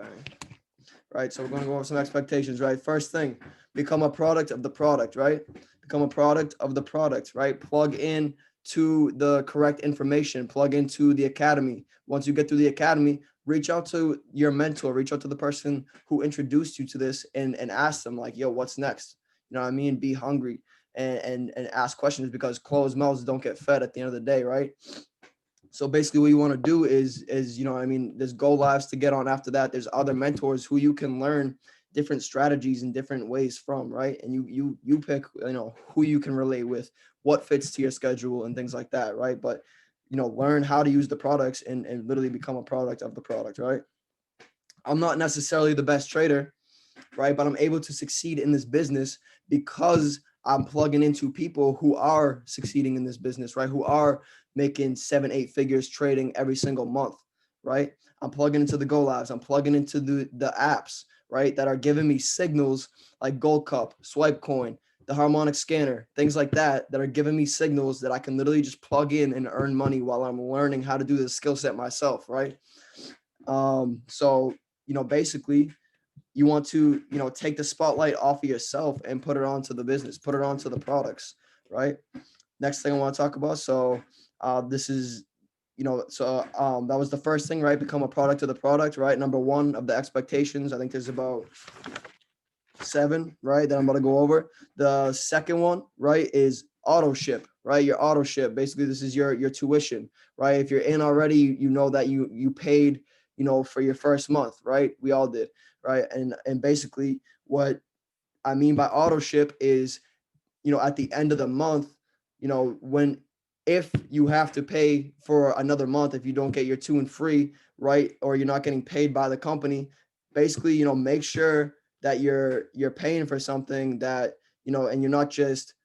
bang. Right. So we're going to go over some expectations, right? First thing, become a product of the product, right? Become a product of the product, right? Plug in to the correct information, plug into the academy. Once you get through the academy, reach out to your mentor, reach out to the person who introduced you to this and ask them like, yo, what's next? You know what I mean? Be hungry and ask questions because closed mouths don't get fed at the end of the day, right? So basically what you want to do is you know what I mean, there's go lives to get on after that. There's other mentors who you can learn different strategies and different ways from, right? And you pick, you know, who you can relate with, what fits to your schedule and things like that, right? But you know, learn how to use the products and literally become a product of the product, right? I'm not necessarily the best trader, right? But I'm able to succeed in this business because I'm plugging into people who are succeeding in this business, right? Who are making 7, 8 figures trading every single month, right? I'm plugging into the Go Lives. I'm plugging into the apps, right? That are giving me signals like Gold Cup, Swipe Coin, the Harmonic Scanner, things like that are giving me signals that I can literally just plug in and earn money while I'm learning how to do this skill set myself, right? So, you know, basically you want to, you know, take the spotlight off of yourself and put it onto the business, put it onto the products, right? Next thing I want to talk about. So this is, you know, so that was the first thing, right? Become a product of the product, right? Number one of the expectations. I think there's about 7, right? That I'm going to go over. The second one, right, is auto ship, right? Your auto ship. Basically, this is your tuition, right? If you're in already, you know that you paid, you know, for your first month, right? We all did, right? And basically, what I mean by auto ship is, you know, at the end of the month, you know, when if you have to pay for another month, if you don't get your 2 and free, right, or you're not getting paid by the company, basically, you know, make sure that you're paying for something that, you know, and you're not just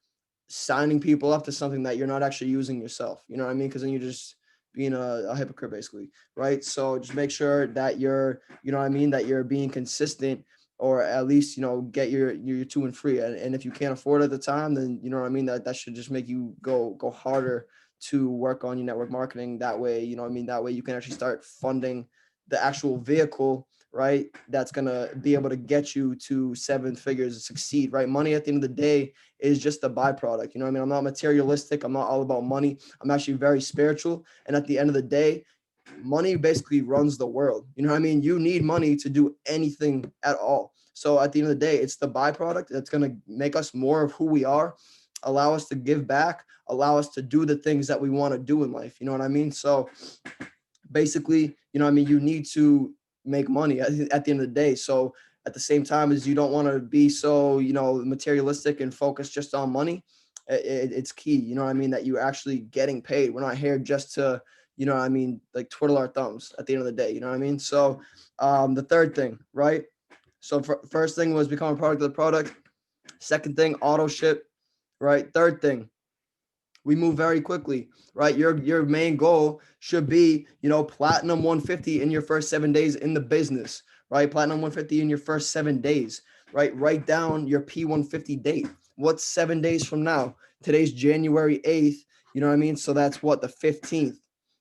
signing people up to something that you're not actually using yourself. You know what I mean? Because then you're just being a hypocrite, basically, right? So just make sure that you're, you know what I mean, that you're being consistent, or at least, you know, get your 2 and free. And if you can't afford it at the time, then you know what I mean, that should just make you go harder to work on your network marketing. That way, you know what I mean, that way you can actually start funding the actual vehicle, right? That's gonna be able to get you to 7 figures and succeed, right? Money at the end of the day is just a byproduct. You know what I mean? I'm not materialistic. I'm not all about money. I'm actually very spiritual. And at the end of the day, money basically runs the world. You know what I mean? You need money to do anything at all. So at the end of the day, it's the byproduct that's going to make us more of who we are, allow us to give back, allow us to do the things that we want to do in life. You know what I mean? So basically, you know what I mean, you need to make money at the end of the day. So at the same time as you don't want to be so, you know, materialistic and focus just on money, it's key, you know what I mean, that you're actually getting paid. We're not here just to, you know what I mean, like twiddle our thumbs at the end of the day, you know what I mean? So the third thing, right? So first thing was become a product of the product. Second thing, auto ship, right? Third thing, we move very quickly, right? Your main goal should be, you know, platinum 150 in your first 7 days in the business, right? Platinum 150 in your first 7 days, right? Write down your P150 date. What's 7 days from now? Today's January 8th. You know what I mean? So that's what, the 15th,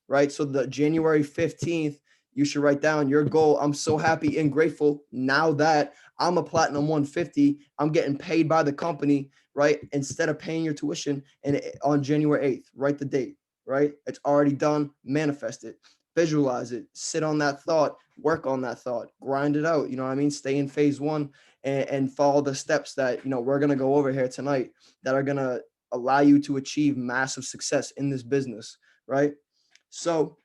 right? So the January 15th, you should write down your goal. I'm so happy and grateful now that I'm a platinum 150. I'm getting paid by the company, right? Instead of paying your tuition and on January 8th, write the date, right? It's already done. Manifest it, visualize it, sit on that thought, work on that thought, grind it out. You know what I mean? Stay in phase one and follow the steps that, you know, we're going to go over here tonight that are going to allow you to achieve massive success in this business, right? So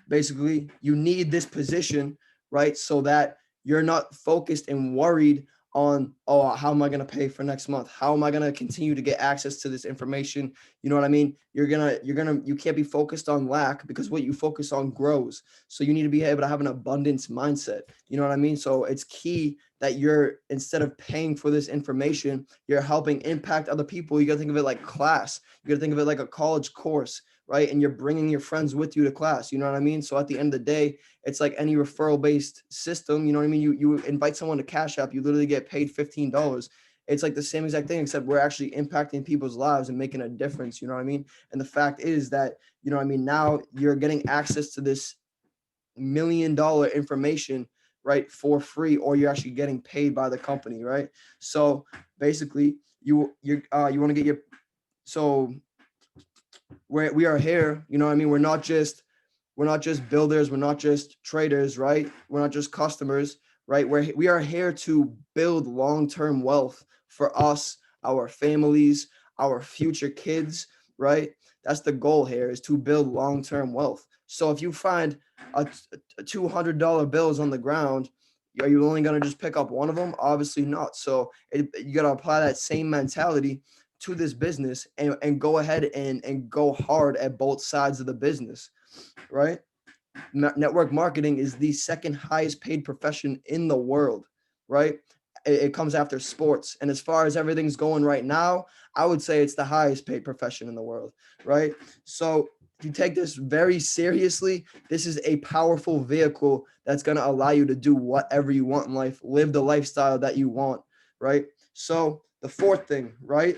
basically, you need this position, right? So that you're not focused and worried on, oh, how am I going to pay for next month? How am I going to continue to get access to this information? You know what I mean? You can't be focused on lack, because what you focus on grows. So you need to be able to have an abundance mindset. You know what I mean? So it's key that you're, instead of paying for this information, you're helping impact other people. You got to think of it like class. You got to think of it like a college course, right? And you're bringing your friends with you to class. You know what I mean? So at the end of the day, it's like any referral based system. You know what I mean? You invite someone to Cash App, you literally get paid $15. It's like the same exact thing, except we're actually impacting people's lives and making a difference. You know what I mean? And the fact is that, now you're getting access to this $1 million information, right, for free, or you're actually getting paid by the company, right? So basically, you want to get your so we are here, you know what I mean? We're not just builders, we're not just traders, right? We're not just customers, right? We are here to build long-term wealth for us, our families, our future kids, right? That's the goal here, is to build long-term wealth. So if you find a $200 bills on the ground, are you only going to just pick up one of them? Obviously not. So you got to apply that same mentality to this business, and go ahead and go hard at both sides of the business, right? Network marketing is the second highest paid profession in the world, right? It comes after sports. And as far as everything's going right now, I would say it's the highest paid profession in the world, right? So if you take this very seriously, this is a powerful vehicle that's going to allow you to do whatever you want in life, live the lifestyle that you want, right? So the fourth thing, right?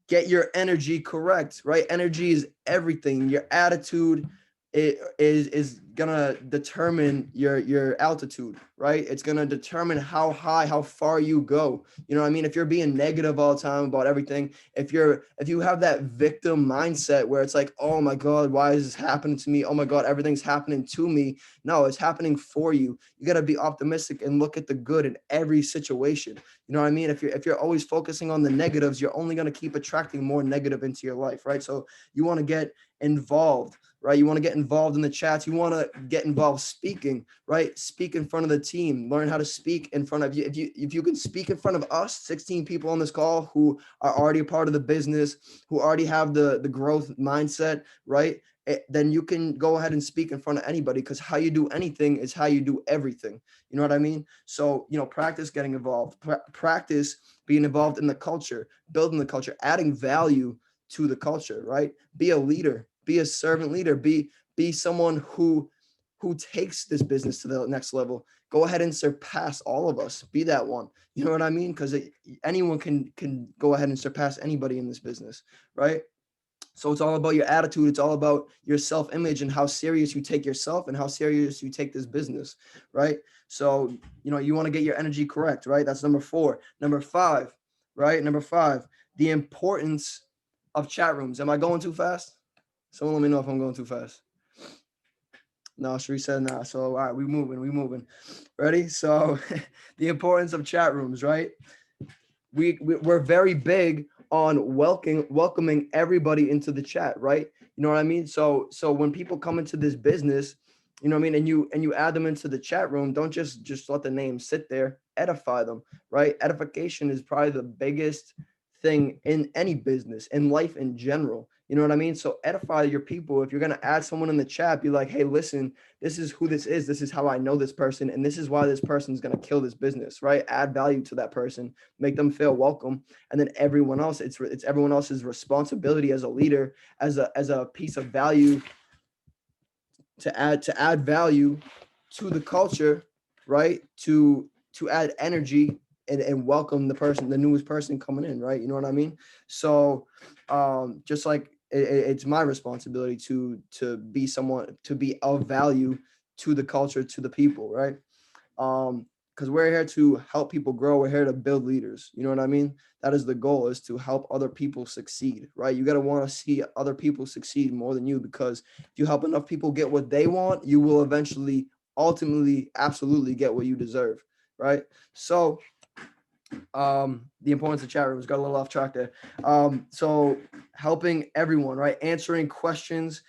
Get your energy correct, right? Energy is everything. Your attitude is gonna determine your altitude, right? It's gonna determine how high, how far you go. You know what I mean? If you're being negative all the time about everything, if you have that victim mindset where it's like, oh my God, why is this happening to me? Oh my God, everything's happening to me. No, it's happening for you. You gotta be optimistic and look at the good in every situation. You know what I mean? If you're always focusing on the negatives, you're only gonna keep attracting more negative into your life, right? So you want to get involved, right? You want to get involved in the chats. You want to get involved speaking, right? Speak in front of the team. Learn how to speak in front of you. If you can speak in front of us, 16 people on this call who are already a part of the business, who already have the growth mindset, right? Then you can go ahead and speak in front of anybody, because how you do anything is how you do everything. You know what I mean? So, practice getting involved, practice being involved in the culture, building the culture, adding value to the culture, right? Be a leader, be a servant leader, be someone who takes this business to the next level. Go ahead and surpass all of us. Be that one. You know what I mean? Because anyone can go ahead and surpass anybody in this business, right? So it's all about your attitude. It's all about your self-image and how serious you take yourself and how serious you take this business, right? So, you want to get your energy correct, right? That's number 4. Number 5, right? Number 5, the importance of chat rooms. Am I going too fast? Someone let me know if I'm going too fast. No, Sheree said nah. So, all right, we moving. Ready? So the importance of chat rooms, right? We're very big on welcoming everybody into the chat, right? You know what I mean? So when people come into this business, you know what I mean, and you add them into the chat room, don't just let the name sit there. Edify them, right? Edification is probably the biggest thing in any business, in life in general. You know what I mean? So edify your people. If you're gonna add someone in the chat, be like, hey, listen, this is who this is. This is how I know this person, and this is why this person's gonna kill this business, right? Add value to that person, make them feel welcome, and then everyone else, it's everyone else's responsibility as a leader, as a piece of value, to add value to the culture, right? To add energy and welcome the newest person coming in, right? You know what I mean? So just like it's my responsibility to be someone, to be of value to the culture, to the people, right? Because we're here to help people grow. We're here to build leaders. You know what I mean? That is the goal, is to help other people succeed, right? You got to want to see other people succeed more than you, because if you help enough people get what they want, you will eventually, ultimately, absolutely get what you deserve, right? So the importance of chat rooms, got a little off track there. So helping everyone, right? Answering questions,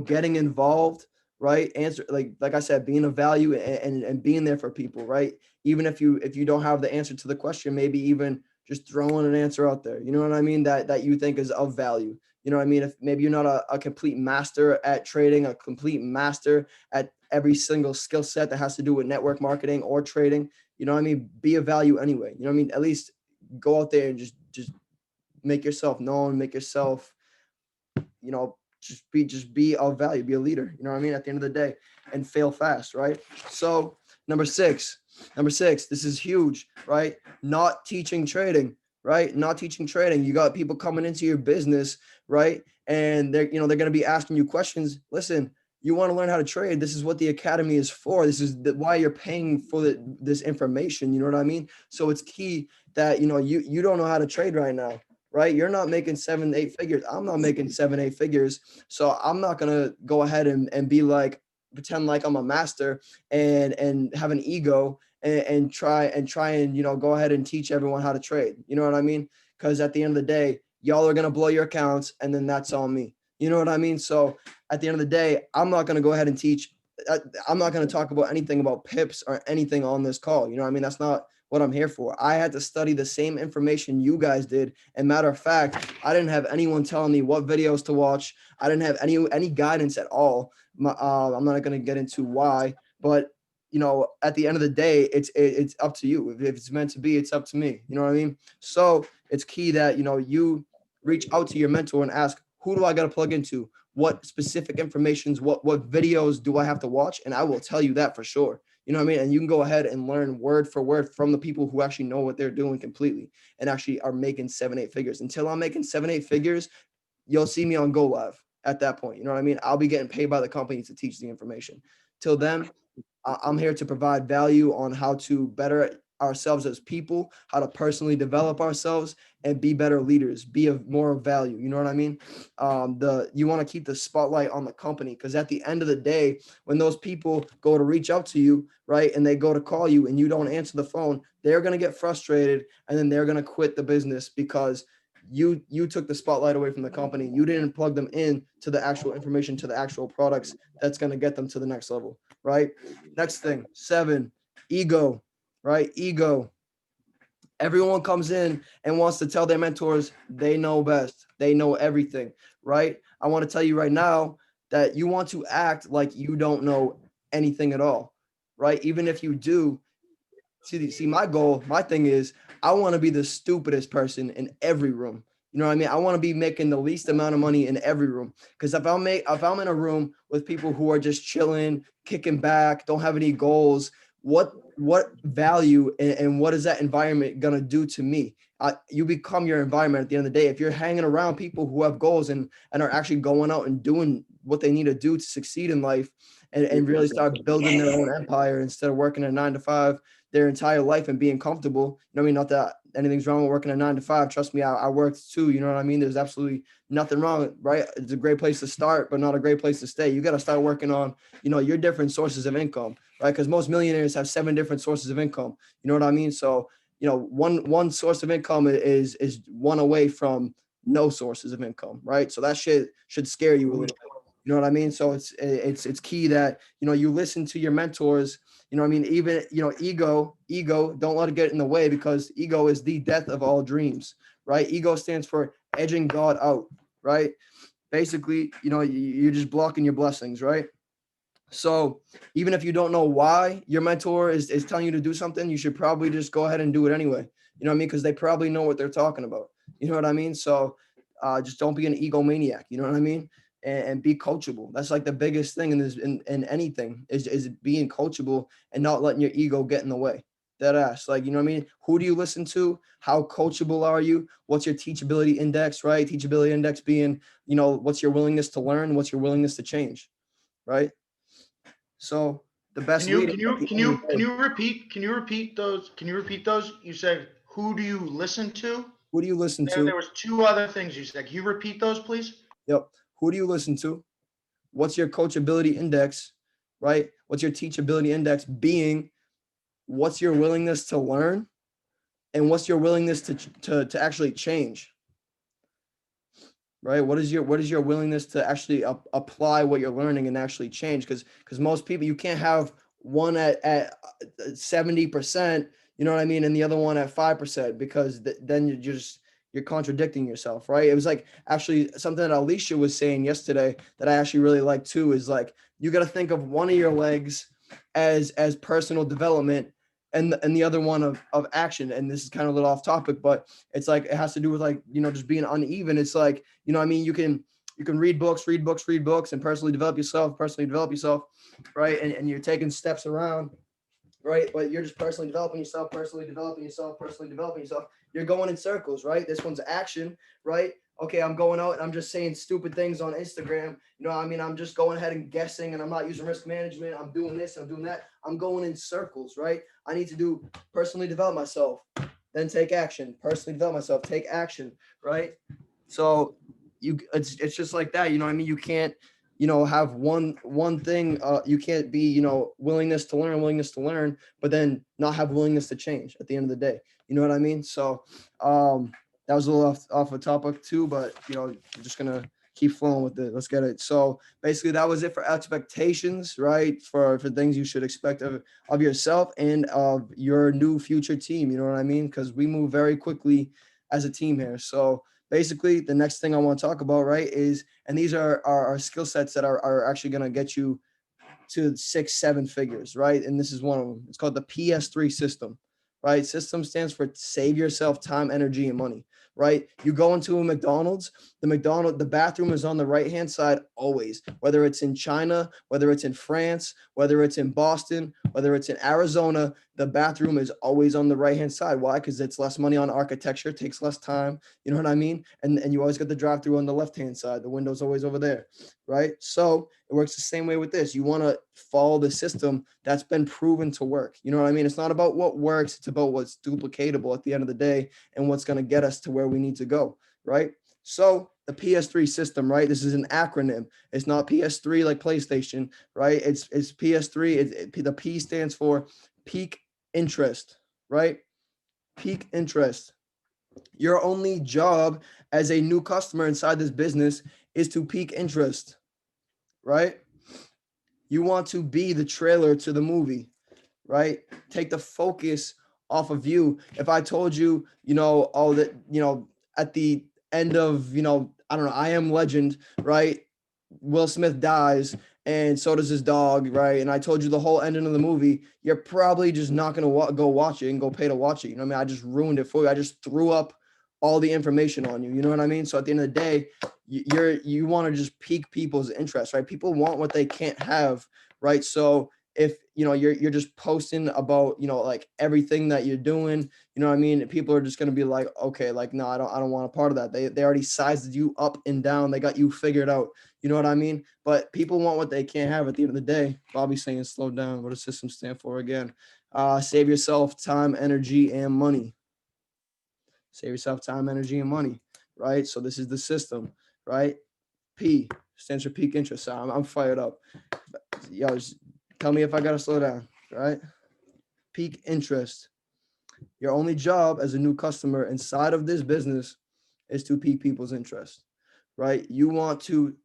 getting involved, right? Answer, like I said, being of value and being there for people, right? Even if you don't have the answer to the question, maybe even just throwing an answer out there. You know what I mean? That you think is of value. You know what I mean? If maybe you're not a complete master at trading, a complete master at every single skill set that has to do with network marketing or trading, you know what I mean? Be of value anyway. You know what I mean? At least go out there and just make yourself known, make yourself, just be of value, be a leader. You know what I mean? At the end of the day, and fail fast, right? So number six, this is huge, right? Not teaching trading, right? Not teaching trading. You got people coming into your business, right? And they're going to be asking you questions. Listen, You want to learn how to trade. This is what the academy is for. This is why you're paying for this information. You know what I mean? So it's key that, you don't know how to trade right now, right? You're not making 7, 8 figures. I'm not making 7, 8 figures. So I'm not going to go ahead and be like, pretend like I'm a master and have an ego and try and, go ahead and teach everyone how to trade. You know what I mean? Because at the end of the day, y'all are going to blow your accounts and then that's on me. You know what I mean? So at the end of the day, I'm not going to go ahead and teach. I'm not going to talk about anything about pips or anything on this call. You know what I mean? That's not what I'm here for. I had to study the same information you guys did. And matter of fact, I didn't have anyone telling me what videos to watch. I didn't have any guidance at all. I'm not going to get into why, but at the end of the day, it's up to you. If it's meant to be, it's up to me. You know what I mean? So it's key that, you reach out to your mentor and ask, who do I got to plug into? What specific informations, what videos do I have to watch? And I will tell you that for sure. You know what I mean? And you can go ahead and learn word for word from the people who actually know what they're doing completely and actually are making 7, 8 figures. Until I'm making 7, 8 figures, you'll see me on Go Live at that point. You know what I mean? I'll be getting paid by the company to teach the information. Till then, I'm here to provide value on how to better ourselves as people, how to personally develop ourselves and be better leaders, be of more value. You know what I mean? You want to keep the spotlight on the company because at the end of the day, when those people go to reach out to you, right, and they go to call you and you don't answer the phone, they're going to get frustrated and then they're going to quit the business because you took the spotlight away from the company. You didn't plug them in to the actual information, to the actual products that's going to get them to the next level, right? Next thing, 7, ego, right? Ego. Everyone comes in and wants to tell their mentors they know best. They know everything, right? I want to tell you right now that you want to act like you don't know anything at all, right? Even if you do, see my goal, my thing is I want to be the stupidest person in every room. You know what I mean? I want to be making the least amount of money in every room. Because if I'm in a room with people who are just chilling, kicking back, don't have any goals, what value and what is that environment gonna do to me? You become your environment at the end of the day. If you're hanging around people who have goals and are actually going out and doing what they need to do to succeed in life and really start building their own empire instead of working a 9 to 5 their entire life and being comfortable. You know what I mean? Not that anything's wrong with working a 9 to 5. Trust me, I worked too. You know what I mean? There's absolutely nothing wrong, right? It's a great place to start, but not a great place to stay. You got to start working on, your different sources of income, right? Because most millionaires have 7 different sources of income. You know what I mean? So, one source of income is one away from no sources of income, right? So that shit should scare you a little bit. You know what I mean? So it's key that, you listen to your mentors. You know what I mean? Even, ego, don't let it get in the way because ego is the death of all dreams, right? Ego stands for edging God out, right? Basically, you're just blocking your blessings, right? So even if you don't know why your mentor is telling you to do something, you should probably just go ahead and do it anyway. You know what I mean? Because they probably know what they're talking about. You know what I mean? So just don't be an egomaniac. You know what I mean? And be coachable. That's like the biggest thing in this in anything is being coachable and not letting your ego get in the way. That ass. Like, you know what I mean? Who do you listen to? How coachable are you? What's your teachability index, right? Teachability index being, what's your willingness to learn? What's your willingness to change, right? So the best Can you leader can at you the can end of you the can day, you repeat can you repeat those? Can you repeat those? You said who do you listen to? who do you listen There to? was two other things you said. Can you repeat those, please? Yep. Who do you listen to? What's your coachability index, right? What's your teachability index being? What's your willingness to learn? And what's your willingness to actually change, right? What is your willingness to actually apply what you're learning and actually change? Because most people, you can't have one at 70%, you know what I mean, and the other one at 5% because then you're contradicting yourself, right? It was like actually something that Alicia was saying yesterday that I actually really like too is like you got to think of one of your legs as personal development and the other one of action. And this is kind of a little off topic, but it's like it has to do with like, just being uneven. It's like, I mean, you can read books and personally develop yourself, right? And you're taking steps around, right? But you're just personally developing yourself. You're going in circles, right? This one's action, right? okay, I'm going out and I'm just saying stupid things on Instagram. You know what I mean? I'm just going ahead and guessing and I'm not using risk management. I'm doing this, I'm doing that. I'm going in circles, right? I need to do personally develop myself, then take action. Personally develop myself, take action, right? So it's just like that, you know what I mean? You can't, have one thing. You can't be, willingness to learn, but then not have willingness to change at the end of the day. You know what I mean? So that was a little off a topic too, but I'm just gonna keep flowing with it. Let's get it. So basically that was it for expectations, right? For things you should expect of yourself and of your new future team. You know what I mean? Because we move very quickly as a team here. So basically the next thing I want to talk about, right, is, and these are skill sets that are actually gonna get you to 6, 7 figures, right? And this is one of them. It's called the PS3 system, right? System stands for save yourself time, energy, and money, right? You go into a McDonald's, the bathroom is on the right-hand side always, whether it's in China, whether it's in France, whether it's in Boston, whether it's in Arizona, the bathroom is always on the right-hand side. Why? Because it's less money on architecture, takes less time. You know what I mean? And you always get the drive-through on the left-hand side. The window's always over there, right? So it works the same way with this. You want to follow the system that's been proven to work. You know what I mean? It's not about what works, it's about what's duplicatable at the end of the day and what's going to get us to where we need to go, right? So the PS3 system, right? This is an acronym. It's not PS3 like PlayStation, right? It's PS3. The P stands for peak interest, right? Peak interest. Your only job as a new customer inside this business is to peak interest, right? You want to be the trailer to the movie, right? Take the focus off of you. If I told you, oh, that, at the end of, I don't know, I Am Legend, right? Will Smith dies and so does his dog, right? And I told you the whole ending of the movie, you're probably just not going to go watch it and go pay to watch it. You know what I mean? I just ruined it for you. I just threw up all the information on you. You know what I mean? So at the end of the day, you want to just pique people's interest, right? People want what they can't have, right? So if you're just posting about like everything that you're doing, you know what I mean, people are just going to be like, okay, like, no, I don't want a part of that. They already sized you up and down, they got you figured out. You know what I mean? But people want what they can't have at the end of the day. Bobby's saying slow down. What does system stand for again? Save yourself time, energy, and money. Save yourself time, energy, and money, right? So this is the system, right? P stands for peak interest. So I'm fired up. Yo, just tell me if I gotta slow down, right? Peak interest. Your only job as a new customer inside of this business is to pique people's interest, right? You want to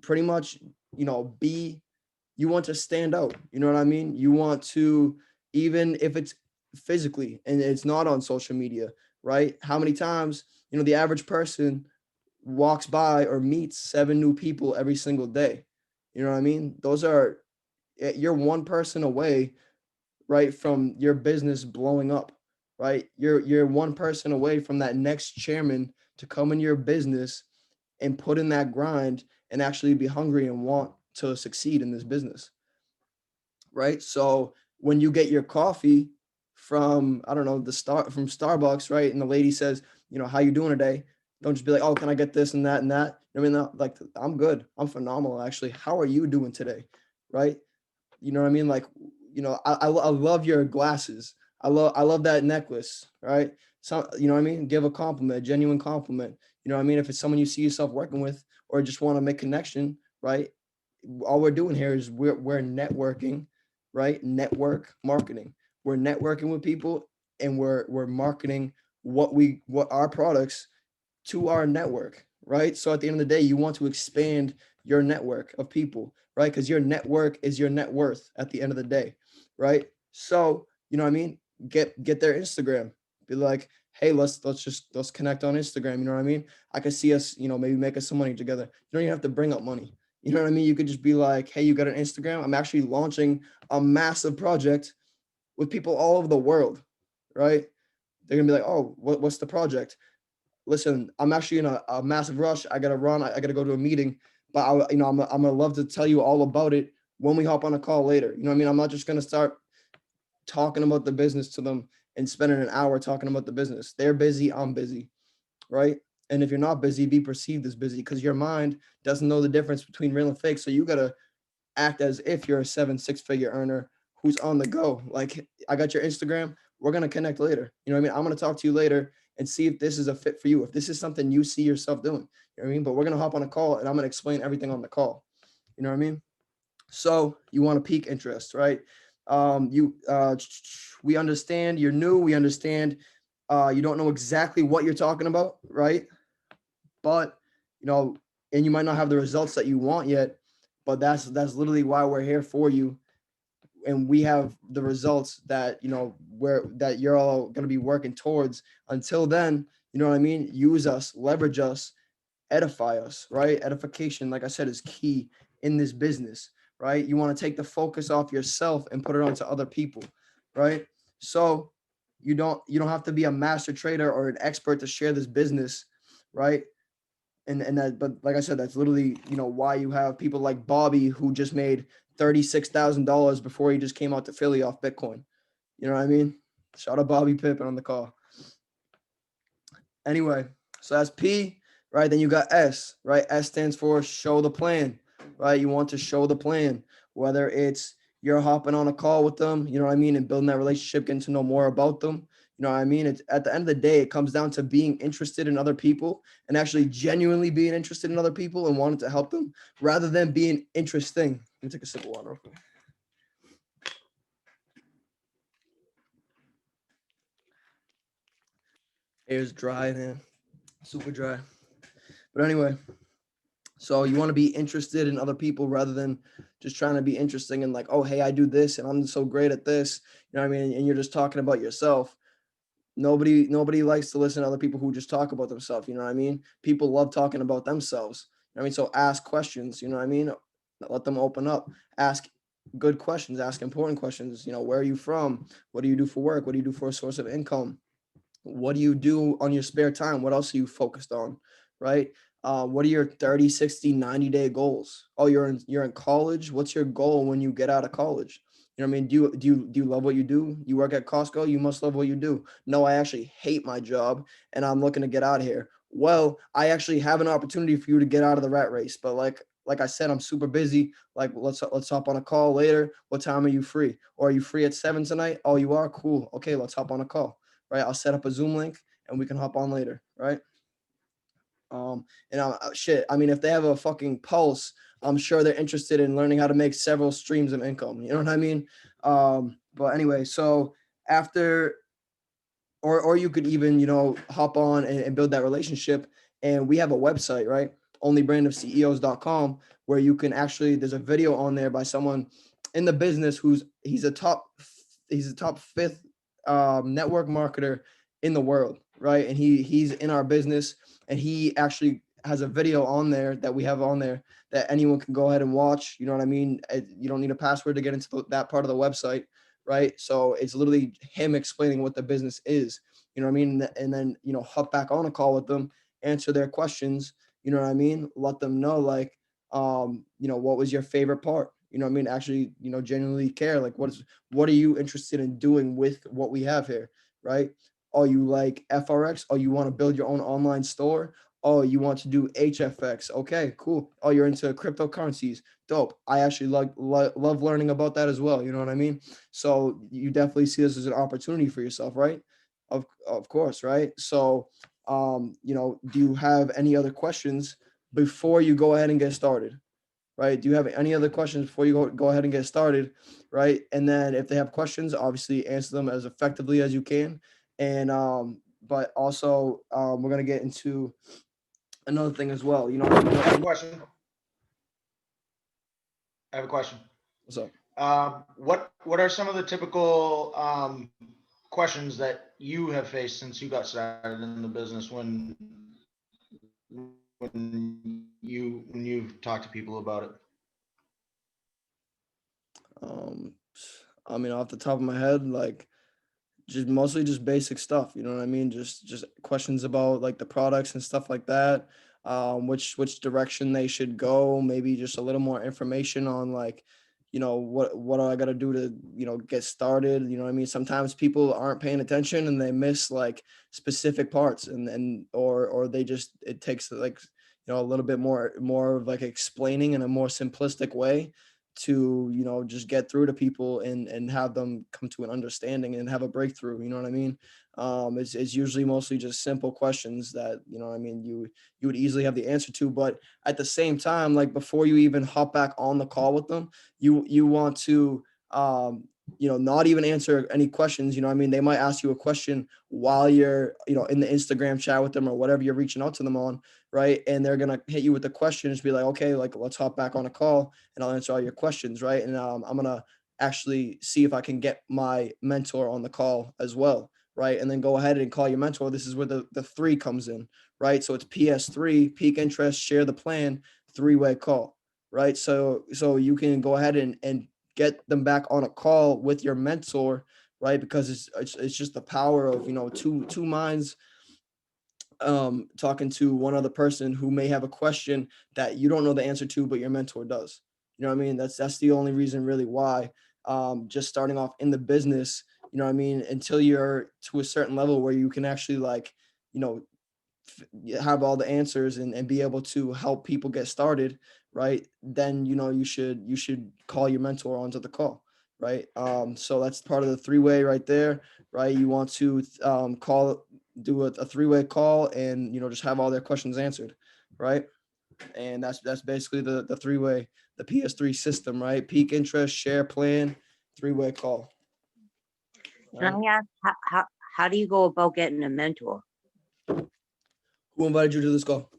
pretty much, you want to stand out. You know what I mean? You want to, even if it's physically and it's not on social media, right? How many times, the average person walks by or meets 7 new people every single day. You know what I mean? You're one person away, right, from your business blowing up, right? You're one person away from that next chairman to come in your business and put in that grind and actually be hungry and want to succeed in this business, right? So when you get your coffee from, I don't know, from Starbucks, right? And the lady says, how you doing today? Don't just be like, oh, can I get this and that and that? I mean, like, I'm good. I'm phenomenal, actually. How are you doing today? Right? You know what I mean? Like, I love your glasses. I love that necklace, right? So, you know what I mean? Give a compliment, a genuine compliment. You know what I mean? If it's someone you see yourself working with or just want to make connection, right? All we're doing here is we're networking, right? Network marketing. We're networking with people and we're marketing what our products to our network, right? So at the end of the day, you want to expand your network of people, right? Because your network is your net worth at the end of the day, right? So, you know what I mean? Get their Instagram. Be like, hey, let's connect on Instagram. You know what I mean? I could see us, maybe make us some money together. You don't even have to bring up money. You know what I mean? You could just be like, hey, you got an Instagram? I'm actually launching a massive project with people all over the world, right? They're gonna be like, oh, what's the project? Listen, I'm actually in a massive rush. I gotta run. I gotta go to a meeting, but I'm gonna love to tell you all about it when we hop on a call later. You know what I mean? I'm not just gonna start talking about the business to them and spending an hour talking about the business. They're busy. I'm busy, right? And if you're not busy, be perceived as busy, because your mind doesn't know the difference between real and fake. So you gotta act as if you're a 7 6 figure earner who's on the go. Like, I got your Instagram. We're gonna connect later. You know what I mean? I'm gonna talk to you later and see if this is a fit for you. If this is something you see yourself doing. You know what I mean? But we're gonna hop on a call and I'm gonna explain everything on the call. You know what I mean? So you want to pique interest, right? We understand you're new. We understand you don't know exactly what you're talking about, right? But you know, and you might not have the results that you want yet, but that's literally why we're here for you, and we have the results that where that you're all going to be working towards. Until then, you know what I mean? Use us, leverage us, edify us, right? Edification, like I said, is key in this business, right? You want to take the focus off yourself and put it onto other people, right? So you don't have to be a master trader or an expert to share this business, right? And that, but like I said, that's literally why you have people like Bobby, who just made $36,000 before he just came out to Philly off Bitcoin. You know what I mean? Shout out Bobby Pippin on the call. Anyway, so that's P, right? Then you got S, right? S stands for show the plan, right? You want to show the plan, whether it's you're hopping on a call with them, you know what I mean, and building that relationship, getting to know more about them. You know what I mean? It's at the end of the day, it comes down to being interested in other people and actually genuinely being interested in other people and wanting to help them rather than being interesting. Let me take a sip of water real quick. Air's dry, man. Super dry. But anyway, so you want to be interested in other people rather than just trying to be interesting and like, oh, hey, I do this and I'm so great at this. You know what I mean? And you're just talking about yourself. Nobody likes to listen to other people who just talk about themselves. You know what I mean? People love talking about themselves. You know what I mean? So ask questions. You know what I mean? Let them open up. Ask good questions. Ask important questions. Where are you from? What do you do for work? What do you do for a source of income? What do you do on your spare time? What else are you focused on? Right? What are your 30, 60, 90-day goals? Oh, you're in college. What's your goal when you get out of college? You know what I mean? Do you love what you do? You work at Costco, you must love what you do. No, I actually hate my job and I'm looking to get out of here. Well, I actually have an opportunity for you to get out of the rat race. But like I said, I'm super busy. Like, let's hop on a call later. What time are you free? Or are you free at 7 tonight? Oh, you are? Cool. Okay, let's hop on a call. Right? I'll set up a Zoom link and we can hop on later, right? And shit, I mean, if they have a fucking pulse, I'm sure they're interested in learning how to make several streams of income. You know what I mean? But anyway, so after, or you could even, hop on and build that relationship. And we have a website, right? Onlybrandofceos.com, where you can actually, there's a video on there by someone in the business he's a top fifth network marketer in the world, right? And he's in our business, and he actually has a video on there that we have on there that anyone can go ahead and watch. You know what I mean? You don't need a password to get into that part of the website, right? So it's literally him explaining what the business is. You know what I mean? And then hop back on a call with them, answer their questions. You know what I mean? Let them know, like, what was your favorite part? You know what I mean? Actually, genuinely care. Like, what are you interested in doing with what we have here, right? Oh, you like FRX? Oh, you want to build your own online store? Oh, you want to do HFX? Okay, cool. Oh, you're into cryptocurrencies? Dope. I actually love learning about that as well. You know what I mean? So you definitely see this as an opportunity for yourself, right? Of course, right? So, do you have any other questions before you go ahead and get started? Right? Do you have any other questions before you go ahead and get started? Right? And then if they have questions, obviously answer them as effectively as you can. And but also we're gonna get into another thing as well. I have a question. I have a question. What's up? What are some of the typical questions that you have faced since you got started in the business when you've talked to people about it? I mean, off the top of my head, like just mostly just basic stuff. You know what I mean? Just questions about like the products and stuff like that. Which direction they should go. Maybe just a little more information on like what do I got to do to, get started? You know what I mean? Sometimes people aren't paying attention and they miss like specific parts, or they just, it takes like, a little bit more of like explaining in a more simplistic way to, just get through to people and have them come to an understanding and have a breakthrough. You know what I mean? It's usually mostly just simple questions that, I mean, you would easily have the answer to, but at the same time, like before you even hop back on the call with them, you want to, not even answer any questions. You know what I mean? They might ask you a question while you're, in the Instagram chat with them or whatever you're reaching out to them on, right? And they're gonna hit you with the question, just be like, okay, like let's hop back on a call and I'll answer all your questions, right? And I'm gonna actually see if I can get my mentor on the call as well, right? And then go ahead and call your mentor. This is where the three comes in, right? So it's PS3, peak interest, share the plan, three-way call, right? So you can go ahead and get them back on a call with your mentor, right? Because it's just the power of, two minds talking to one other person who may have a question that you don't know the answer to, but your mentor does. You know what I mean? That's the only reason really why. Just starting off in the business, you know what I mean, until you're to a certain level where you can actually like, you know, have all the answers and be able to help people get started, right? Then you should call your mentor onto the call, right? So that's part of the three-way right there, right? You want to do a three-way call and just have all their questions answered, right? And that's basically the three-way, the PS3 system, right? Peak interest, share plan, three-way call. Can Right? I ask, how do you go about getting a mentor? Who invited you to this call?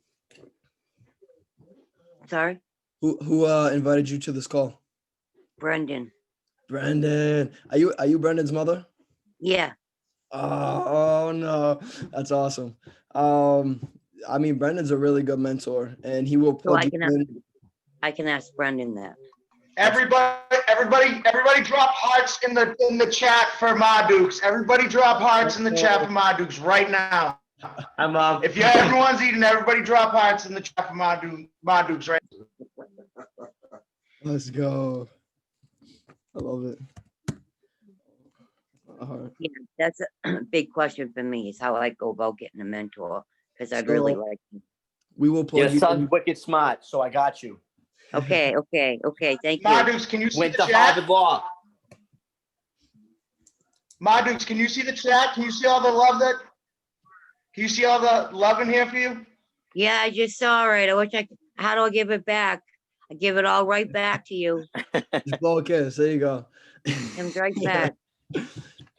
Sorry, Who invited you to this call? Brendan. Brendan. Are you Brendan's mother? Yeah, Oh no, that's awesome. I mean, Brendan's a really good mentor, and he will so plug you in. I can ask Brendan that. Everybody drop hearts in the chat for Madukes. Everybody drop hearts in the chat for Madukes right now. If everyone's eating, everybody drop hearts in the chat for Madukes right Let's go. I love it. All right. Yeah, that's a big question for me is how I go about getting a mentor, because I'd really So- like. We will plug Your you son's in. wicked smart, so I got you. Okay, thank you. Madukes, can you see Went the to chat? Harvard Law. Madukes, can you see the chat? Can you see all the love can you see all the love in here for you? Yeah, I just saw it. I wish how do I give it back? I give it all right back to you. Just blow a kiss. There you go. Comes right back.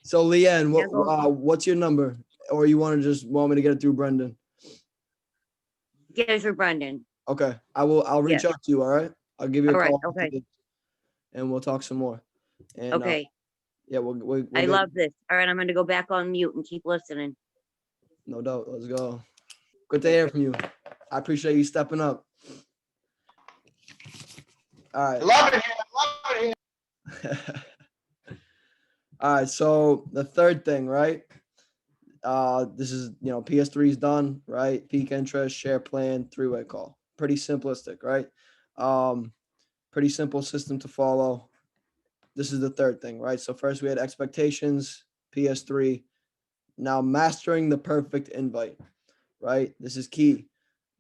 So Leanne, Yeah, go. what's your number? Or you want me to get it through Brendan? Get it for Brendan. Okay. I'll reach out to you, all right? I'll give you a All right, call okay. after this, and we'll talk some more. And Okay, yeah, we'll I get- love this. All right, I'm gonna go back on mute and keep listening. No doubt. Let's go. Good to hear from you. I appreciate you stepping up. All I right. love it here. I love it here. All right. So the third thing, right? This is, PS3 is done, right? Peak interest, share plan, three-way call. Pretty simplistic, right? Pretty simple system to follow. This is the third thing, right? So first we had expectations, PS3. Now mastering the perfect invite, right? This is key.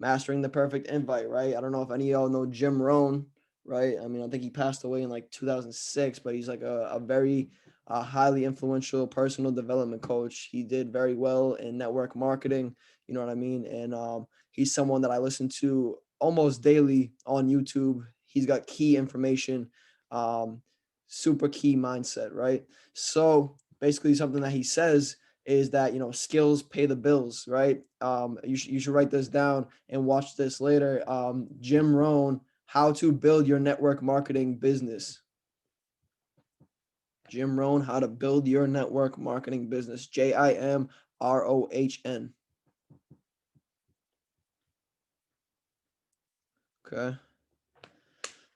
Mastering the perfect invite, right? I don't know if any of y'all know Jim Rohn, right? I mean, I think he passed away in like 2006, but he's like a very highly influential personal development coach. He did very well in network marketing, you know what I mean? And he's someone that I listen to almost daily on YouTube. He's got key information, super key mindset, right? So basically something that he says is that, skills pay the bills, right? You should write this down and watch this later. Jim Rohn, How to Build Your Network Marketing Business. Jim Rohn, How to Build Your Network Marketing Business. JIMROHN. Okay.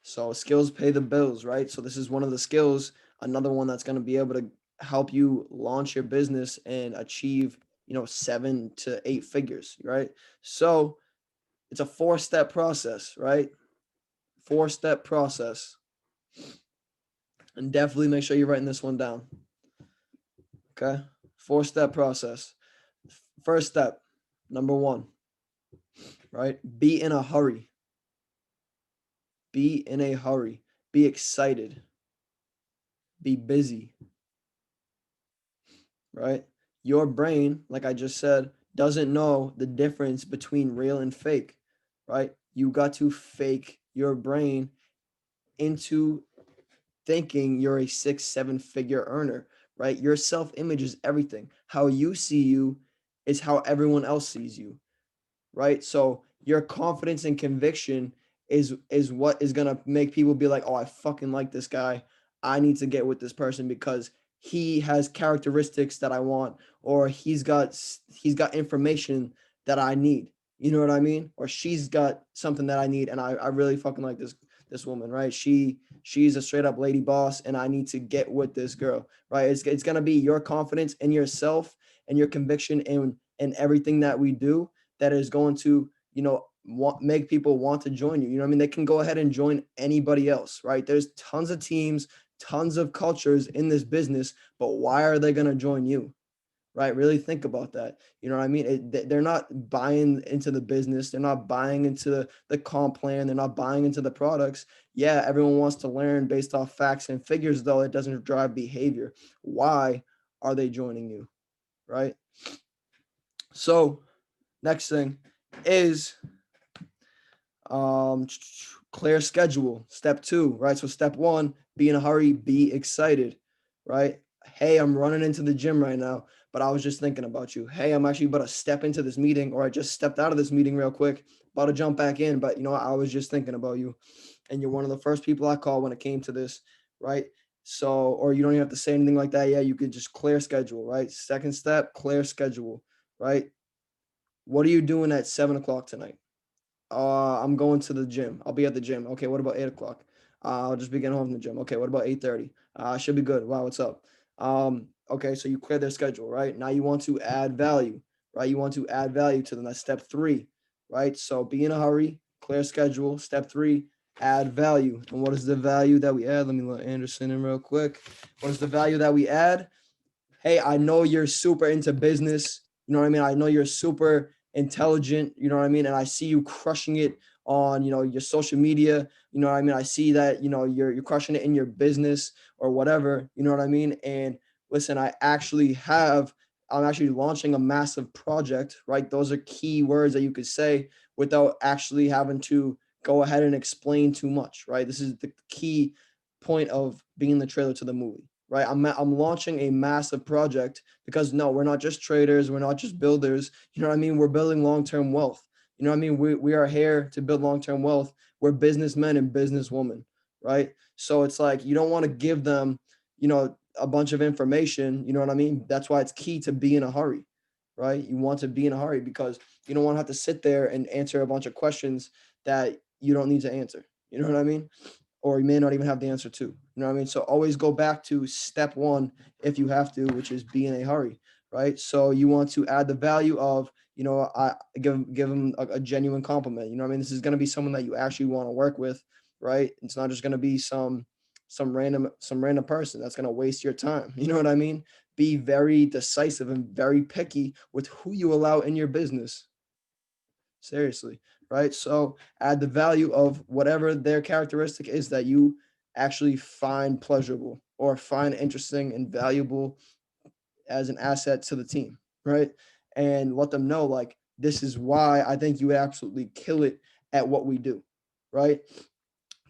So skills pay the bills, right? So this is one of the skills, another one that's going to be able to help you launch your business and achieve, 7 to 8 figures, right? So it's a 4-step process, right? 4-step process. And definitely make sure you're writing this one down. Okay. 4-step process. First step, number 1, right? Be in a hurry. Be in a hurry. Be excited. Be busy. Right? Your brain, like I just said, doesn't know the difference between real and fake. Right? You got to fake your brain into thinking you're a 6-7 figure earner, right? Your self-image is everything. How you see you is how everyone else sees you, right? So your confidence and conviction is what is gonna make people be like, oh, I fucking like this guy. I need to get with this person because he has characteristics that I want, or he's got information that I need. You know what I mean? Or she's got something that I need, and I really fucking like this woman, right? She's a straight up lady boss, and I need to get with this girl, right? It's gonna be your confidence in yourself and your conviction in everything that we do that is going to, make people want to join you. You know what I mean? They can go ahead and join anybody else, right? There's tons of teams, tons of cultures in this business, but why are they going to join you? Right? Really think about that. You know what I mean? They're not buying into the business. They're not buying into the comp plan. They're not buying into the products. Yeah, everyone wants to learn based off facts and figures, though it doesn't drive behavior. Why are they joining you? Right? So, next thing is clear schedule. Step 2, right? So step 1, be in a hurry, be excited, right? Hey, I'm running into the gym right now, but I was just thinking about you. Hey, I'm actually about to step into this meeting, or I just stepped out of this meeting real quick, about to jump back in, but I was just thinking about you. And you're one of the first people I called when it came to this, right? So, or you don't even have to say anything like that. Yeah, you could just clear schedule, right? Second step, clear schedule, right? What are you doing at 7 o'clock tonight? I'm going to the gym. I'll be at the gym. Okay, what about 8 o'clock? I'll just be getting home from the gym. Okay, what about 8:30? I should be good. Wow, what's up? Okay, so you clear their schedule, right? Now you want to add value, right? You want to add value to them. That's step 3, right? So be in a hurry, clear schedule. Step 3, add value. And what is the value that we add? Let me let Anderson in real quick. What is the value that we add? Hey, I know you're super into business. You know what I mean? I know you're super intelligent. You know what I mean? And I see you crushing it on, your social media. You know what I mean? I see that, you're crushing it in your business or whatever. You know what I mean? And listen, I'm actually launching a massive project, right? Those are key words that you could say without actually having to go ahead and explain too much, right? This is the key point of being the trailer to the movie, right? I'm launching a massive project because no, we're not just traders, we're not just builders. You know what I mean? We're building long-term wealth. You know what I mean? We are here to build long-term wealth. We're businessmen and businesswomen, right? So it's like you don't want to give them, a bunch of information. You know what I mean? That's why it's key to be in a hurry, right? You want to be in a hurry because you don't want to have to sit there and answer a bunch of questions that you don't need to answer. You know what I mean? Or you may not even have the answer to. You know what I mean? So always go back to step 1 if you have to, which is be in a hurry, right? So you want to add the value of, I give them a genuine compliment. You know what I mean? This is going to be someone that you actually want to work with, right? It's not just going to be some random person that's going to waste your time. You know what I mean? Be very decisive and very picky with who you allow in your business. Seriously, right? So add the value of whatever their characteristic is that you actually find pleasurable or find interesting and valuable as an asset to the team, right? And let them know, like, this is why I think you would absolutely kill it at what we do, right?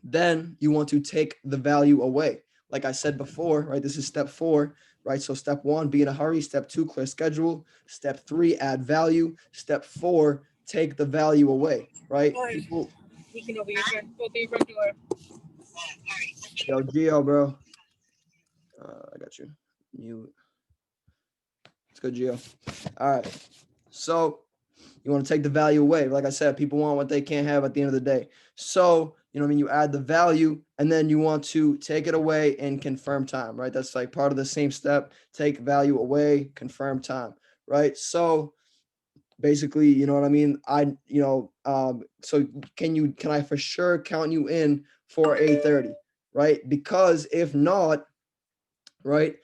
Then you want to take the value away. Like I said before, right? This is step 4, right? So step 1, be in a hurry. Step 2, clear schedule. Step 3, add value. Step 4, take the value away, right? People, We can over your front, go through your front door. yo, Gio, bro. I got you. Mute. Let's go, Gio. All right. So you want to take the value away. Like I said, people want what they can't have at the end of the day. So, you add the value and then you want to take it away and confirm time, right? That's like part of the same step. Take value away, confirm time, right? So basically, you know what I mean? So can I for sure count you in for 8:30? right? Because if not, right?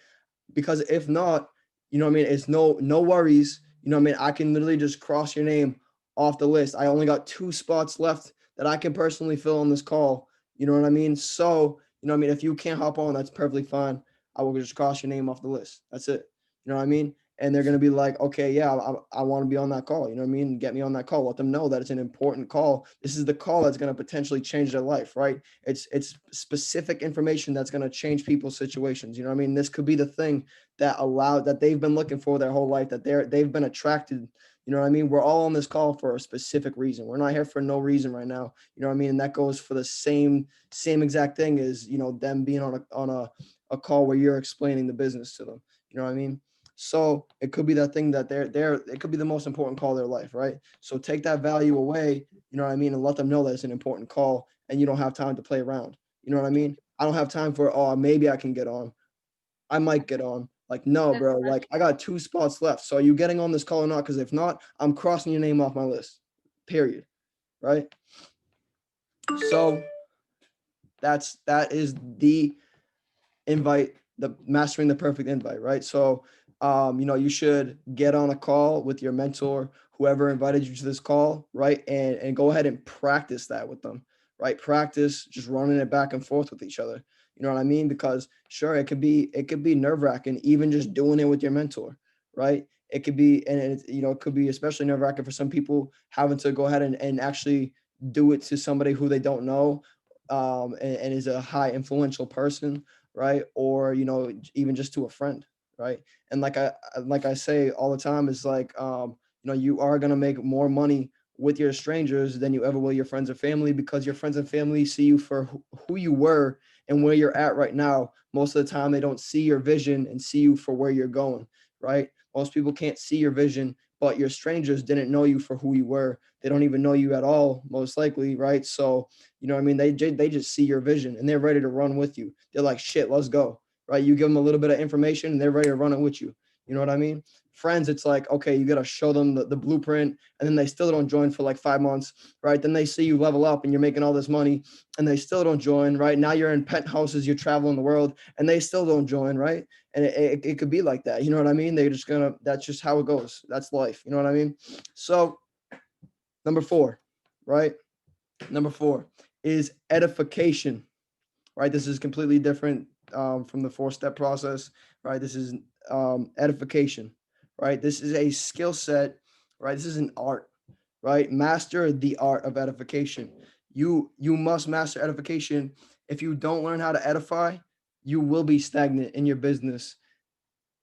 Because if not, you know what I mean? It's no worries. You know what I mean? I can literally just cross your name off the list. I only got 2 spots left that I can personally fill on this call. You know what I mean? So, you know what I mean? If you can't hop on, that's perfectly fine. I will just cross your name off the list. That's it. You know what I mean? And they're gonna be like, okay, yeah, I want to be on that call. You know what I mean? Get me on that call. Let them know that it's an important call. This is the call that's gonna potentially change their life, right? It's specific information that's gonna change people's situations. You know what I mean? This could be the thing that they've been looking for their whole life, that they've been attracted. You know what I mean? We're all on this call for a specific reason. We're not here for no reason right now. You know what I mean? And that goes for the same exact thing as, you know, them being on a call where you're explaining the business to them. You know what I mean? So it could be that thing that it could be the most important call of their life, right? So take that value away, you know what I mean, and let them know that it's an important call and you don't have time to play around. You know what I mean? I don't have time for, oh, maybe I can get on. I might get on. Like, no, bro, like I got 2 spots left. So are you getting on this call or not? Because if not, I'm crossing your name off my list. Period. Right. So that is the invite, the mastering the perfect invite, right? So you know, you should get on a call with your mentor, whoever invited you to this call, right? And go ahead and practice that with them, right? Practice just running it back and forth with each other. You know what I mean? Because sure, it could be nerve-wracking, even just doing it with your mentor, right? It could be, and you know, it could be especially nerve-wracking for some people having to go ahead and actually do it to somebody who they don't know, and is a high influential person, right? Or, you know, even just to a friend, right? And like I say all the time, is like, you know, you are gonna make more money with your strangers than you ever will your friends or family, because your friends and family see you for who you were and where you're at right now. Most of the time, they don't see your vision and see you for where you're going, right? Most people can't see your vision, but your strangers didn't know you for who you were. They don't even know you at all, most likely, right? So, you know what I mean? They just see your vision and they're ready to run with you. They're like, shit, let's go, right? You give them a little bit of information and they're ready to run it with you. You know what I mean? Friends, it's like, okay, you got to show them the blueprint, and then they still don't join for like 5 months, right? Then they see you level up and you're making all this money and they still don't join, right? Now you're in penthouses, you're traveling the world and they still don't join, right? And it could be like that. You know what I mean? That's just how it goes. That's life. You know what I mean? So number 4, right? Number 4 is edification, right? This is completely different from the 4-step process, right? This is edification, right? This is a skill set, right? This is an art, right? Master the art of edification. You must master edification. If you don't learn how to edify, you will be stagnant in your business,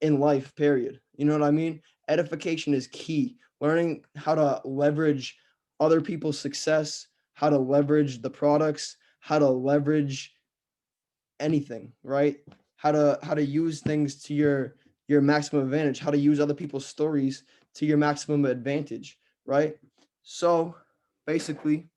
in life, period. You know what I mean? Edification is key. Learning how to leverage other people's success, how to leverage the products, how to leverage anything, right? How to use things to your maximum advantage, how to use other people's stories to your maximum advantage, right? So basically,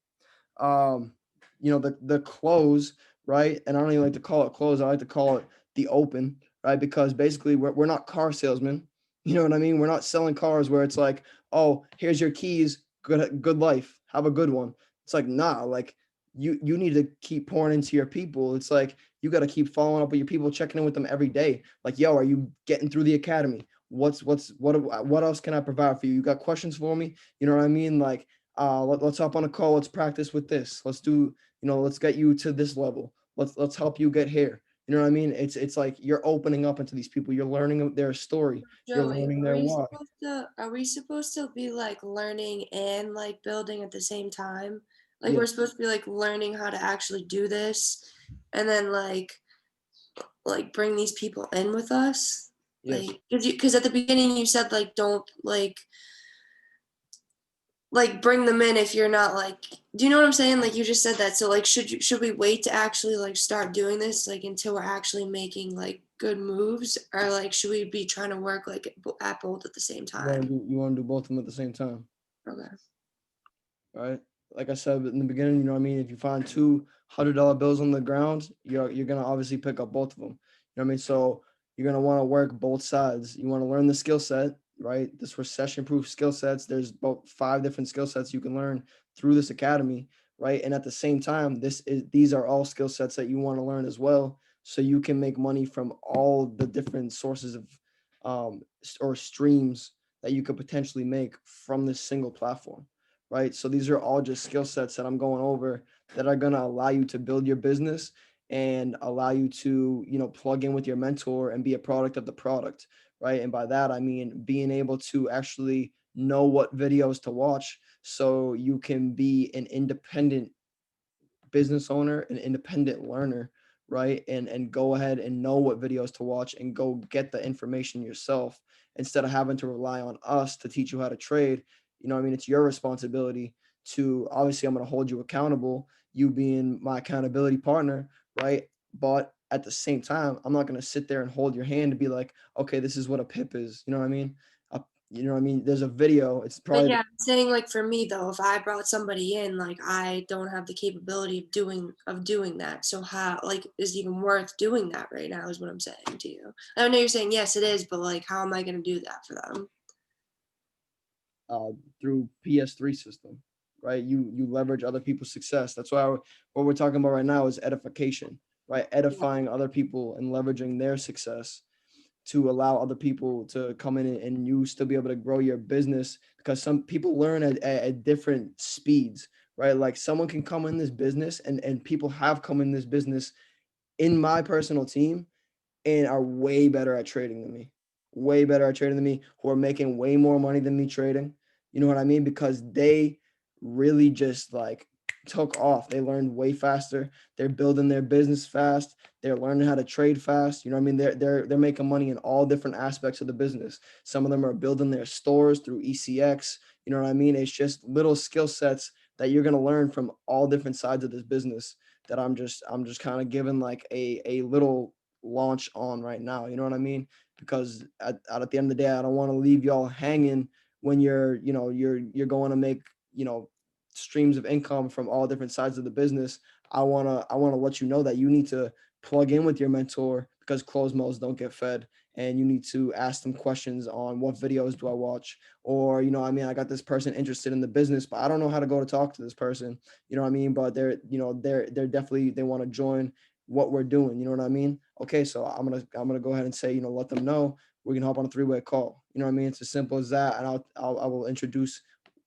um, you know, the close, right? And I don't even like to call it close, I like to call it the open, right? Because basically we're not car salesmen. You know what I mean? We're not selling cars where it's like, oh, here's your keys, good life, have a good one. It's like, nah, like you need to keep pouring into your people. It's like you got to keep following up with your people, checking in with them every day. Like, yo, are you getting through the academy? What else can I provide for you? You got questions for me? You know what I mean? Like, let's hop on a call. Let's practice with this. Let's do, you know, let's get you to this level. Let's help you get here. You know what I mean? It's like you're opening up into these people. You're learning their story. You're Joey, learning their why. are we supposed to be like learning and like building at the same time? Like Yeah. we're supposed to be like learning how to actually do this and then like bring these people in with us? Yes. Like because at the beginning you said like don't like bring them in if you're not like, do you know what I'm saying? Like you just said that. So like should we wait to actually like start doing this like until we're actually making like good moves, or like should we be trying to work like at both at the same time? You want to do both of them at the same time, Okay. right? Like I said in the beginning, you know what I mean? If you find $200 bills on the ground, you're gonna obviously pick up both of them. You know what I mean? So you're gonna want to work both sides. You want to learn the skill set, right? This recession-proof skill sets. There's about 5 different skill sets you can learn through this academy, right? And at the same time, these are all skill sets that you want to learn as well, so you can make money from all the different sources of or streams that you could potentially make from this single platform, right? So these are all just skill sets that I'm going over that are going to allow you to build your business and allow you to, plug in with your mentor and be a product of the product, right? And by that, I mean being able to actually know what videos to watch so you can be an independent business owner, an independent learner, right? And go ahead and know what videos to watch and go get the information yourself instead of having to rely on us to teach you how to trade. It's your responsibility to, obviously, I'm going to hold you accountable, you being my accountability partner, right? But at the same time, I'm not going to sit there and hold your hand to be like, okay, this is what a pip is. You know what I mean? There's a video. It's But probably yeah, I'm saying like for me though, if I brought somebody in, like I don't have the capability of doing that. So how like is it even worth doing that right now is what I'm saying to you. I know you're saying yes it is, but like how am I gonna do that for them? through PS3 system, right? You leverage other people's success. That's why what we're talking about right now is edification, right? Edifying other people and leveraging their success to allow other people to come in and you still be able to grow your business, because some people learn at different speeds, right? Like someone can come in this business and people have come in this business in my personal team and are way better at trading than me, way better at trading than me, who are making way more money than me trading. You know what I mean? Because they really just like took off. They learned way faster. They're building their business fast. They're learning how to trade fast. You know what I mean? They're making money in all different aspects of the business. Some of them are building their stores through ECX. You know what I mean? It's just little skill sets that you're gonna learn from all different sides of this business that I'm just kind of giving like a little launch on right now. You know what I mean? Because at the end of the day, I don't want to leave y'all hanging when you're going to make, streams of income from all different sides of the business. I want to let you know that you need to plug in with your mentor, because closed mouths don't get fed, and you need to ask them questions on what videos do I watch, or I got this person interested in the business, but I don't know how to go to talk to this person. You know what I mean? But they're definitely, they want to join what we're doing. You know what I mean? Okay, so I'm gonna go ahead and say, let them know we can hop on a three-way call. You know what I mean? It's as simple as that, and I will introduce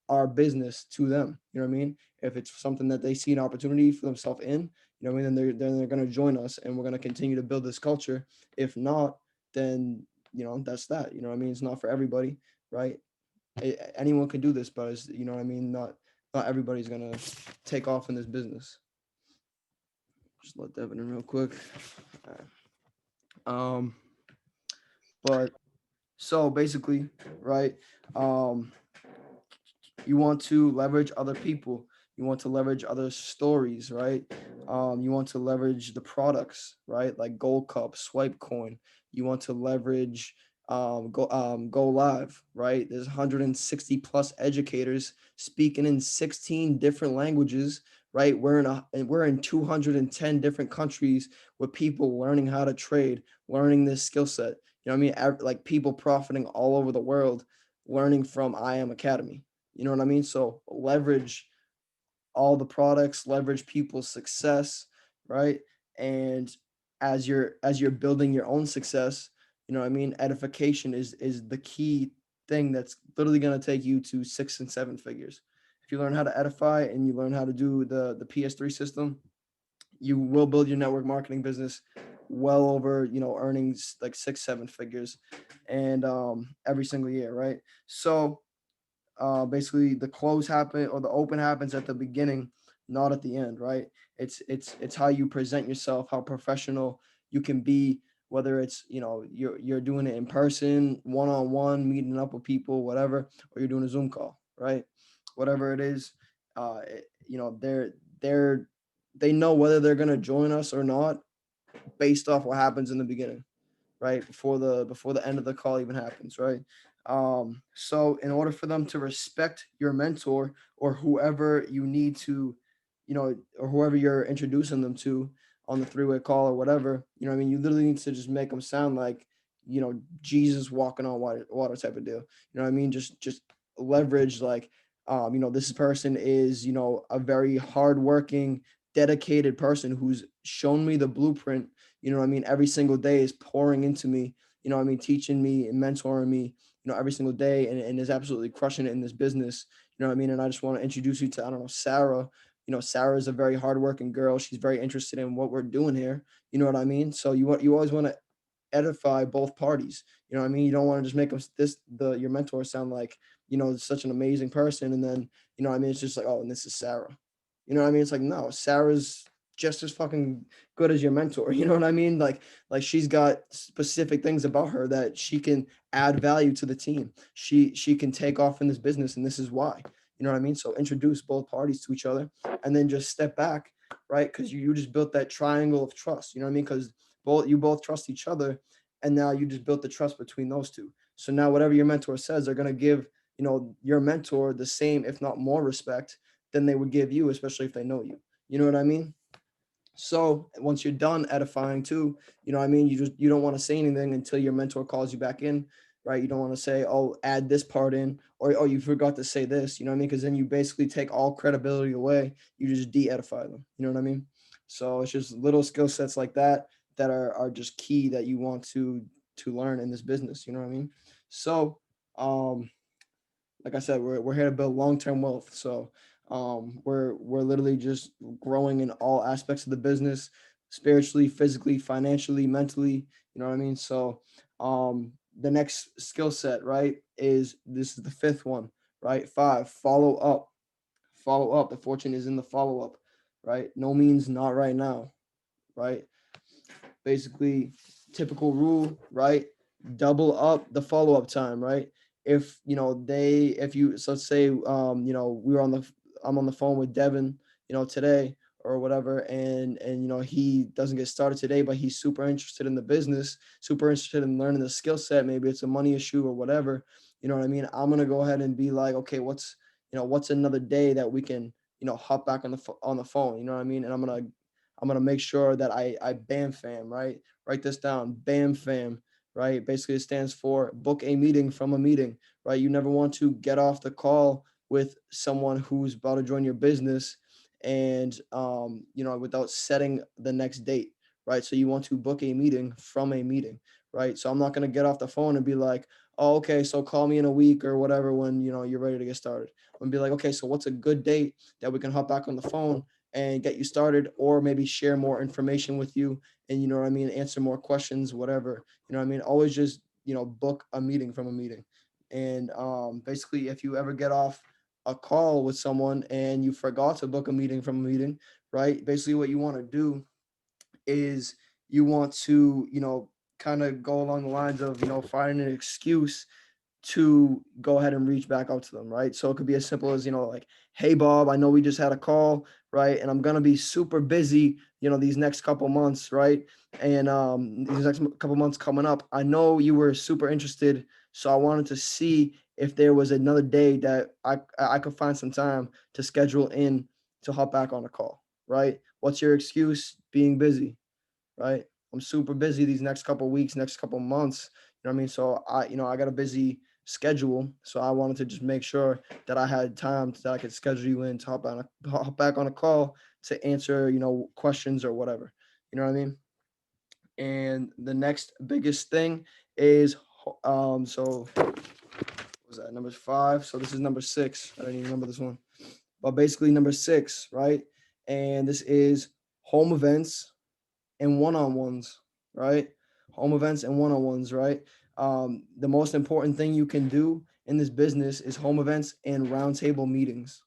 our business to them. You know what I mean? If it's something that they see an opportunity for themselves in, you know what I mean, then they're gonna join us, and we're gonna continue to build this culture. If not, then that's that. You know what I mean? It's not for everybody, right? Anyone can do this, but it's, you know what I mean, not everybody's gonna take off in this business. Just let Devin in real quick. Um, but so basically, right? You want to leverage other people. You want to leverage other stories, right? You want to leverage the products, right? Like Gold Cup, Swipe Coin. You want to leverage Go Live, right? There's 160 plus educators speaking in 16 different languages, right? We're in 210 different countries with people learning how to trade, learning this skill set. You know what I mean? Like people profiting all over the world, learning from IM Academy. You know what I mean? So leverage all the products, leverage people's success, right? And as you're building your own success, you know what I mean? Edification is the key thing that's literally going to take you to 6 and 7 figures. If you learn how to edify and you learn how to do the PS3 system, you will build your network marketing business well over, earnings like 6-7 figures, and every single year, right? So basically the close happen or the open happens at the beginning, not at the end, right? It's how you present yourself, how professional you can be, whether it's you're doing it in person, one-on-one, meeting up with people, whatever, or you're doing a Zoom call, right? Whatever it is, they know whether they're gonna join us or not based off what happens in the beginning, right? Before the end of the call even happens, right? So in order for them to respect your mentor or whoever you need to, or whoever you're introducing them to on the three-way call or whatever, I mean, you literally need to just make them sound like, Jesus walking on water type of deal. You know what I mean? Just leverage like This person is, a very hardworking, dedicated person who's shown me the blueprint, every single day is pouring into me, teaching me and mentoring me, every single day and is absolutely crushing it in this business, and I just want to introduce you to, I don't know, Sarah. Sarah is a very hardworking girl. She's very interested in what we're doing here. You know what I mean? So you always want to edify both parties. You know what I mean? You don't want to just make them your mentor sound like, such an amazing person. And then, it's just like, oh, and this is Sarah. You know what I mean? It's like, no, Sarah's just as fucking good as your mentor. You know what I mean? Like she's got specific things about her that she can add value to the team. She can take off in this business, and this is why. You know what I mean? So introduce both parties to each other and then just step back, right? Because you just built that triangle of trust. You know what I mean? Because you both trust each other, and now you just built the trust between those two. So now whatever your mentor says, they're going to give your mentor the same, if not more, respect than they would give you, especially if they know you. You know what I mean? So once you're done edifying too, you know what I mean, you don't want to say anything until your mentor calls you back in, right? You don't want to say, oh, add this part in, or oh, you forgot to say this, you know what I mean? Because then you basically take all credibility away. You just de-edify them. You know what I mean? So it's just little skill sets like that are just key that you want to learn in this business. You know what I mean? So like I said, we're here to build long-term wealth. So we're literally just growing in all aspects of the business, spiritually, physically, financially, mentally. You know what I mean? So the next skill set, right, is this is the fifth one, right? 5, follow up. Follow up. The fortune is in the follow up, right? No means not right now, right? Basically, typical rule, right? Double up the follow up time, right? If if you, so let's say we were I'm on the phone with Devin, today or whatever, and he doesn't get started today, but he's super interested in the business, super interested in learning the skill set. Maybe it's a money issue or whatever. You know what I mean? I'm gonna go ahead and be like, okay, what's another day that we can hop back on the phone. You know what I mean? And I'm gonna make sure that I BAM fam, right? Write this down, BAM fam, right? Basically, it stands for book a meeting from a meeting, right? You never want to get off the call with someone who's about to join your business and without setting the next date, right? So you want to book a meeting from a meeting, right? So I'm not gonna get off the phone and be like, oh, okay, so call me in a week or whatever when you're ready to get started. I'm gonna be like, okay, so what's a good date that we can hop back on the phone and get you started, or maybe share more information with you, and answer more questions, whatever. Always just book a meeting from a meeting. And basically, if you ever get off a call with someone and you forgot to book a meeting from a meeting, right? Basically, what you want to do is you want to kind of go along the lines of finding an excuse to go ahead and reach back out to them, right? So it could be as simple as, like, hey, Bob, I know we just had a call, right? And I'm going to be super busy, these next couple months, right? And these next couple months coming up, I know you were super interested. So I wanted to see if there was another day that I could find some time to schedule in to hop back on a call, right? What's your excuse? Being busy, right? I'm super busy these next couple weeks, next couple months. You know what I mean? So I got a busy schedule. So I wanted to just make sure that I had time that I could schedule you in to hop back on a call to answer, questions or whatever. You know what I mean? And the next biggest thing is, so what was that, number 5? So this is number 6. I didn't even remember this one. But basically number 6, right? And this is home events and one-on-ones, right? Home events and one-on-ones, right? The most important thing you can do in this business is home events and roundtable meetings,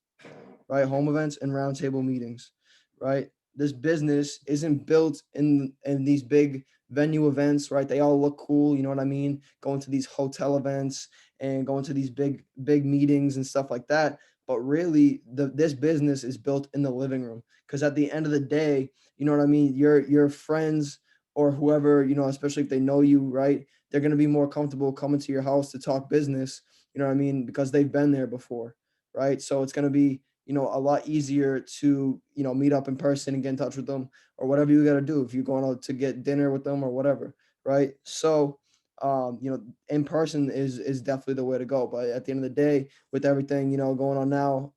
right? Home events and roundtable meetings, right? This business isn't built in these big venue events, right? They all look cool, you know what I mean? Going to these hotel events and going to these big meetings and stuff like that. But really, this business is built in the living room, because at the end of the day, you know what I mean? Your friends or whoever, especially if they know you, right? They're gonna be more comfortable coming to your house to talk business, you know what I mean? Because they've been there before, right? So it's gonna be a lot easier to meet up in person and get in touch with them, or whatever you got to do if you're going out to get dinner with them or whatever, right? So in person is definitely the way to go. But at the end of the day, with everything, going on now,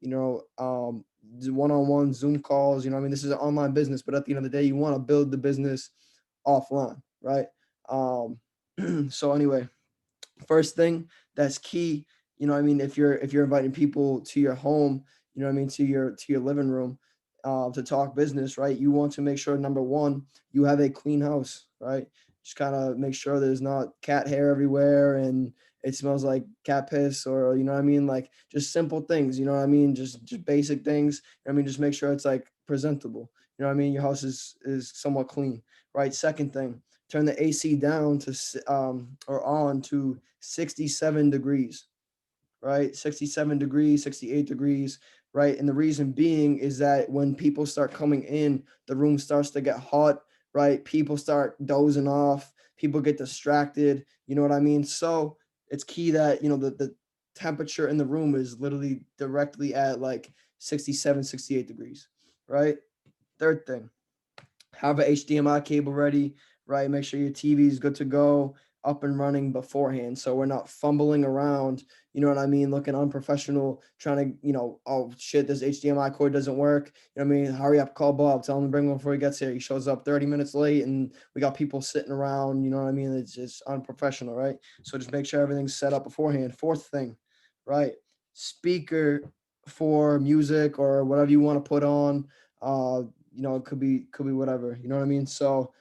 one-on-one Zoom calls, this is an online business, but at the end of the day, you want to build the business offline, right? So anyway, first thing that's key, if you're inviting people to your home, to your living room, to talk business, right? You want to make sure, number one, you have a clean house, right? Just kind of make sure there's not cat hair everywhere and it smells like cat piss, or like just simple things, just basic things. Just make sure it's like presentable. Your house is somewhat clean, right? Second thing, turn the AC down to or on to 67 degrees, right? 67 degrees, 68 degrees, right? And the reason being is that when people start coming in, the room starts to get hot, right? People start dozing off, people get distracted, you know what I mean? So it's key that, the temperature in the room is literally directly at like 67, 68 degrees, right? Third thing, have an HDMI cable ready, right? Make sure your TV is good to go, up and running beforehand. So we're not fumbling around, looking unprofessional, trying to, oh shit, this HDMI cord doesn't work. Hurry up, call Bob, tell him to bring one before he gets here. He shows up 30 minutes late and we got people sitting around, It's just unprofessional, right? So just make sure everything's set up beforehand. Fourth thing, right? Speaker for music or whatever you want to put on. It could be whatever, So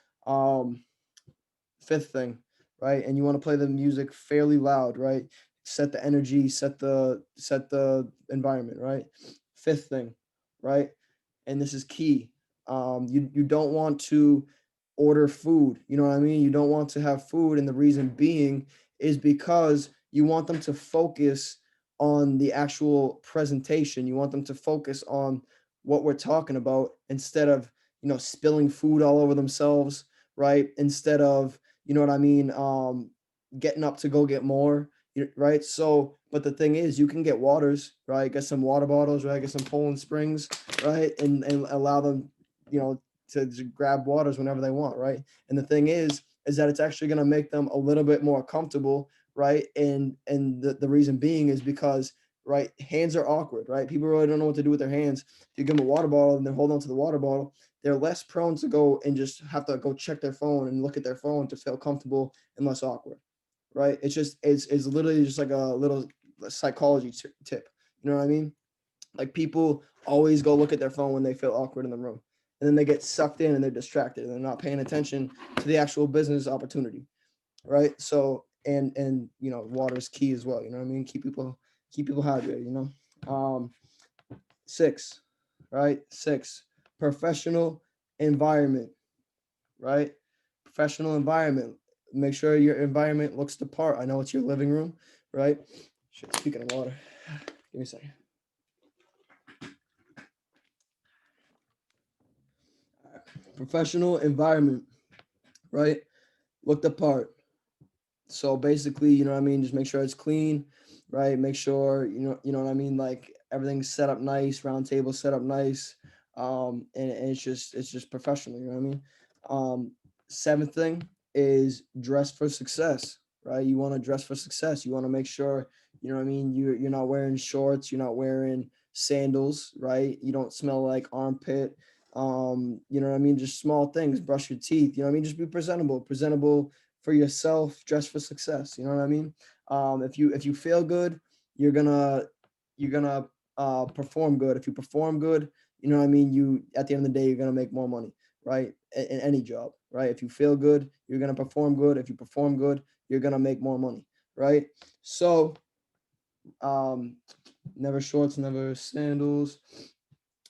fifth thing, right? And you want to play the music fairly loud, right? Set the energy, set the environment, right? Fifth thing, right? And this is key. You don't want to order food, You don't want to have food, and the reason being is because you want them to focus on the actual presentation. You want them to focus on what we're talking about instead of, spilling food all over themselves, right? Instead of, getting up to go get more, right? So, but the thing is, you can get waters, right? Get some water bottles, right? Get some Poland Springs, right? And allow them, to grab waters whenever they want, right? And the thing is that it's actually going to make them a little bit more comfortable, right? And the reason being is because, right, hands are awkward, right? People really don't know what to do with their hands. If you give them a water bottle and they hold on to the water bottle, they're less prone to go and just have to go check their phone and look at their phone to feel comfortable and less awkward, right? It's literally just like a little psychology tip. You know what I mean? Like people always go look at their phone when they feel awkward in the room, and then they get sucked in and they're distracted and they're not paying attention to the actual business opportunity, right? So and water is key as well. You know what I mean? Keep people hydrated. Six, right? Six, professional environment, right? Professional environment. Make sure your environment looks the part. I know it's your living room, right? Shit, speaking of water, give me a second. Professional environment, right? Look the part. So basically, just make sure it's clean, right? Make sure, like everything's set up nice, round table set up nice. And it's just professional, you know what I mean? Seventh thing is dress for success, right? You want to dress for success. You want to make sure, you're not wearing shorts, you're not wearing sandals, right? You don't smell like armpit. Just small things, brush your teeth, just be presentable for yourself, dress for success, you know what I mean? If you feel good, you're gonna perform good. If you perform good, you know what I mean, you at the end of the day you're gonna make more money, right? In any job, right? If you feel good, you're gonna perform good. If you perform good, you're gonna make more money, right? So never shorts, never sandals,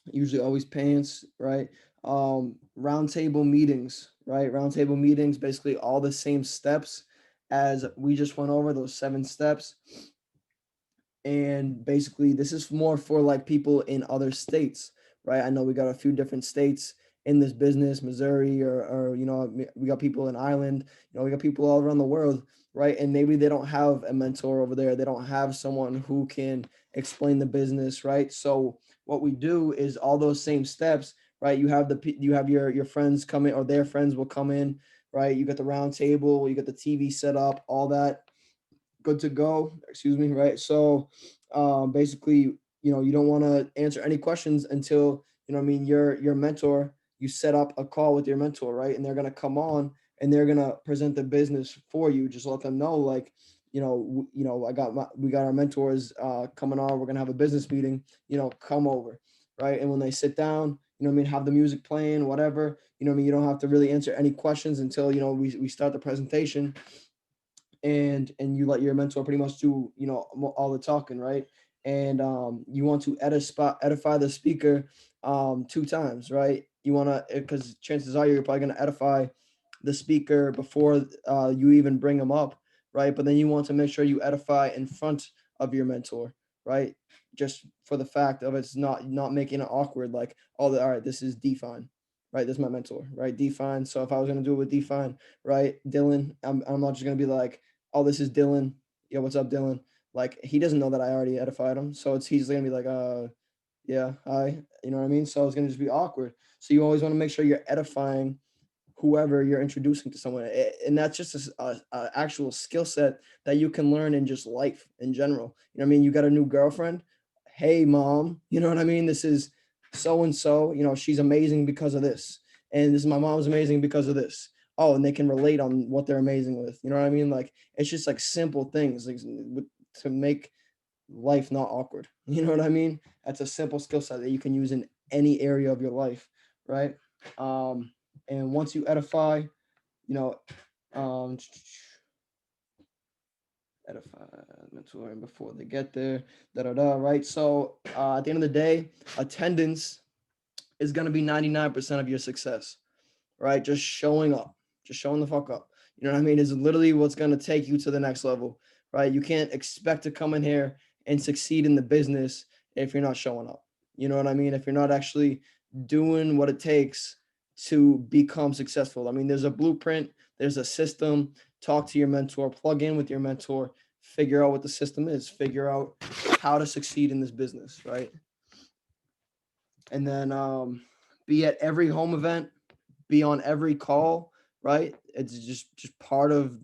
usually always pants, right? Round table meetings, right? Round table meetings, basically all the same steps as we just went over, those 7 steps. And basically this is more for like people in other states, right? I know we got a few different states in this business, Missouri, or we got people in Ireland, we got people all around the world, right? And maybe they don't have a mentor over there. They don't have someone who can explain the business, right? So what we do is all those same steps, right? You have your friends come in, or their friends will come in, right? You got the round table, you got the TV set up, all that good to go, excuse me, right? So basically, you know, you don't want to answer any questions until, you know what I mean, your mentor, you set up a call with your mentor, right? And they're going to come on and they're going to present the business for you. Just let them know, like, we got our mentors coming on, we're going to have a business meeting, you know, come over, right? And when they sit down, you know what I mean, have the music playing, whatever, you know what I mean, you don't have to really answer any questions until, you know, we start the presentation, and you let your mentor pretty much do, you know, all the talking, right? And you want to edify the speaker 2 times, right? You want to, because chances are you're probably going to edify the speaker before you even bring them up, right? But then you want to make sure you edify in front of your mentor, right? Just for the fact of it's not making it awkward, like, all right, this is Define, right? This is my mentor, right? Define. So if I was gonna do it with Define, right, Dylan, I'm not just gonna be like, oh, this is Dylan. Yo, what's up, Dylan? Like, he doesn't know that I already edified him, so he's gonna be like, yeah, hi, you know what I mean? So it's gonna just be awkward. So you always want to make sure you're edifying whoever you're introducing to someone, and that's just a actual skill set that you can learn in just life in general. You know what I mean? You got a new girlfriend. Hey, mom. You know what I mean? This is so and so. You know, she's amazing because of this, and this is my mom's amazing because of this. Oh, and they can relate on what they're amazing with. You know what I mean? Like, it's just like simple things, like, to make life not awkward. You know what I mean? That's a simple skill set that you can use in any area of your life, right? And once you edify, you know, um, edify mentor and before they get there, right? So at the end of the day, attendance is going to be 99% of your success, right? Just showing up, just showing the fuck up. You know what I mean? Is literally what's going to take you to the next level, right? You can't expect to come in here and succeed in the business if you're not showing up. You know what I mean? If you're not actually doing what it takes to become successful. I mean, there's a blueprint, there's a system. Talk to your mentor, plug in with your mentor, figure out what the system is, figure out how to succeed in this business, right? And then be at every home event, be on every call, right? It's just part of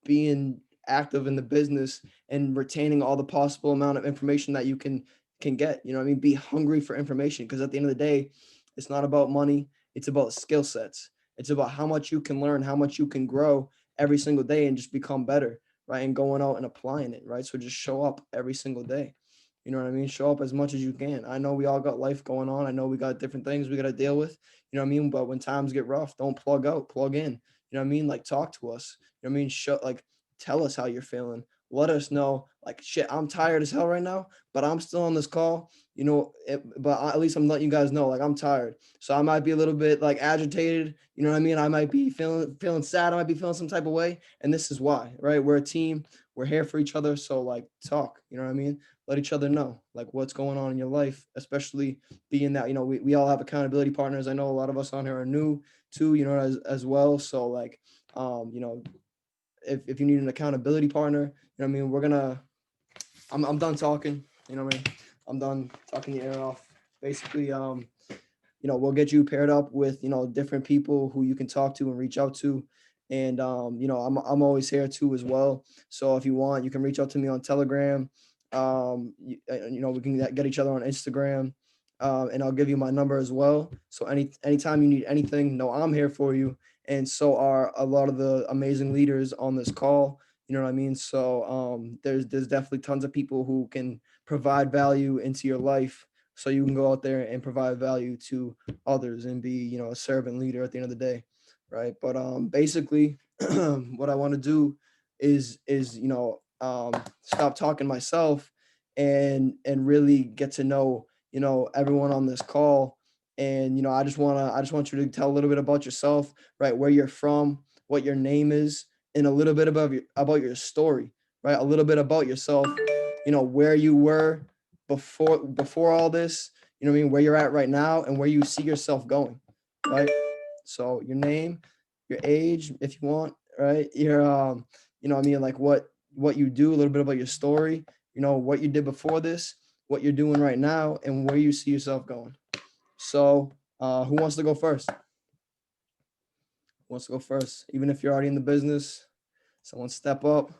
being active in the business and retaining all the possible amount of information that you can get. You know what I mean? Be hungry for information, because at the end of the day, it's not about money, it's about skill sets. It's about how much you can learn, how much you can grow every single day and just become better, right? And going out and applying it, right? So just show up every single day. You know what I mean? Show up as much as you can. I know we all got life going on. I know we got different things we got to deal with. You know what I mean? But when times get rough, don't plug out, plug in. You know what I mean? Like, talk to us. You know what I mean? Tell us how you're feeling. Let us know, like, shit, I'm tired as hell right now, but I'm still on this call. You know, at least I'm letting you guys know, like, I'm tired. So I might be a little bit like agitated. You know what I mean? I might be feeling sad. I might be feeling some type of way. And this is why, right? We're a team. We're here for each other. So, like, talk, you know what I mean? Let each other know, like, what's going on in your life, especially being that, you know, we all have accountability partners. I know a lot of us on here are new too, you know, as well. So, like, you know, if you need an accountability partner, you know what I mean, I'm done talking, you know what I mean? I'm done talking the air off. Basically, you know, we'll get you paired up with, you know, different people who you can talk to and reach out to. And, you know, I'm always here too as well. So if you want, you can reach out to me on Telegram. You know, we can get each other on Instagram. And I'll give you my number as well. So anytime you need anything, know I'm here for you. And so are a lot of the amazing leaders on this call. You know what I mean? So there's definitely tons of people who can provide value into your life, so you can go out there and provide value to others and be, you know, a servant leader at the end of the day, right? But basically, what I want to do is you know, stop talking myself and really get to know, you know, everyone on this call. And, you know, I just want you to tell a little bit about yourself, right? Where you're from, what your name is, and a little bit about your story, right? A little bit about yourself, you know, where you were before all this, you know what I mean, where you're at right now and where you see yourself going, right? So your name, your age, if you want, right? Your you know what I mean, like what you do, a little bit about your story, you know, what you did before this, what you're doing right now, and where you see yourself going. So who wants to go first? wants to go first? Even if you're already in the business, someone step up.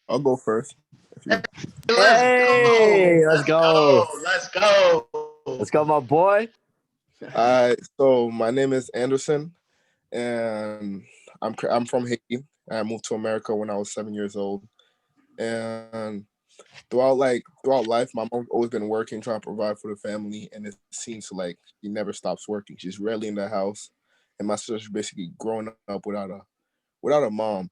I'll go first. If you... Hey, let's go. Let's go. Let's go, my boy. All right. So my name is Anderson, and I'm from Haiti. I moved to America when I was 7 years old, and throughout life, my mom's always been working, trying to provide for the family, and it seems like she never stops working. She's rarely in the house, and my sister's basically growing up without a mom.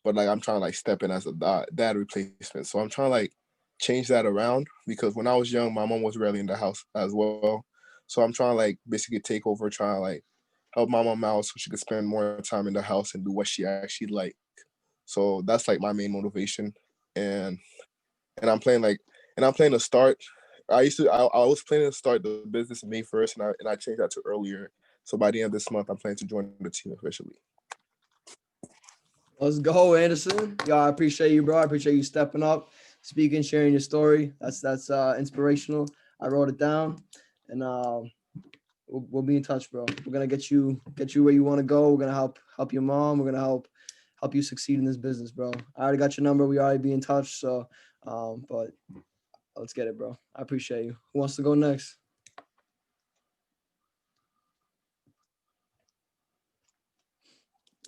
But like I'm trying to like step in as a dad replacement. So I'm trying to like change that around because when I was young, my mom was rarely in the house as well. So I'm trying to like basically take over, trying to like help my mom out so she could spend more time in the house and do what she actually like. So that's like my main motivation. And and I'm planning to start. I was planning to start the business May 1st, and I changed that to earlier. So by the end of this month, I'm planning to join the team officially. Let's go, Anderson. Yo, I appreciate you, bro. I appreciate you stepping up, speaking, sharing your story. That's inspirational. I wrote it down, and we'll be in touch, bro. We're gonna get you where you want to go. We're gonna help your mom. We're gonna help you succeed in this business, bro. I already got your number. We already be in touch. So, but let's get it, bro. I appreciate you. Who wants to go next?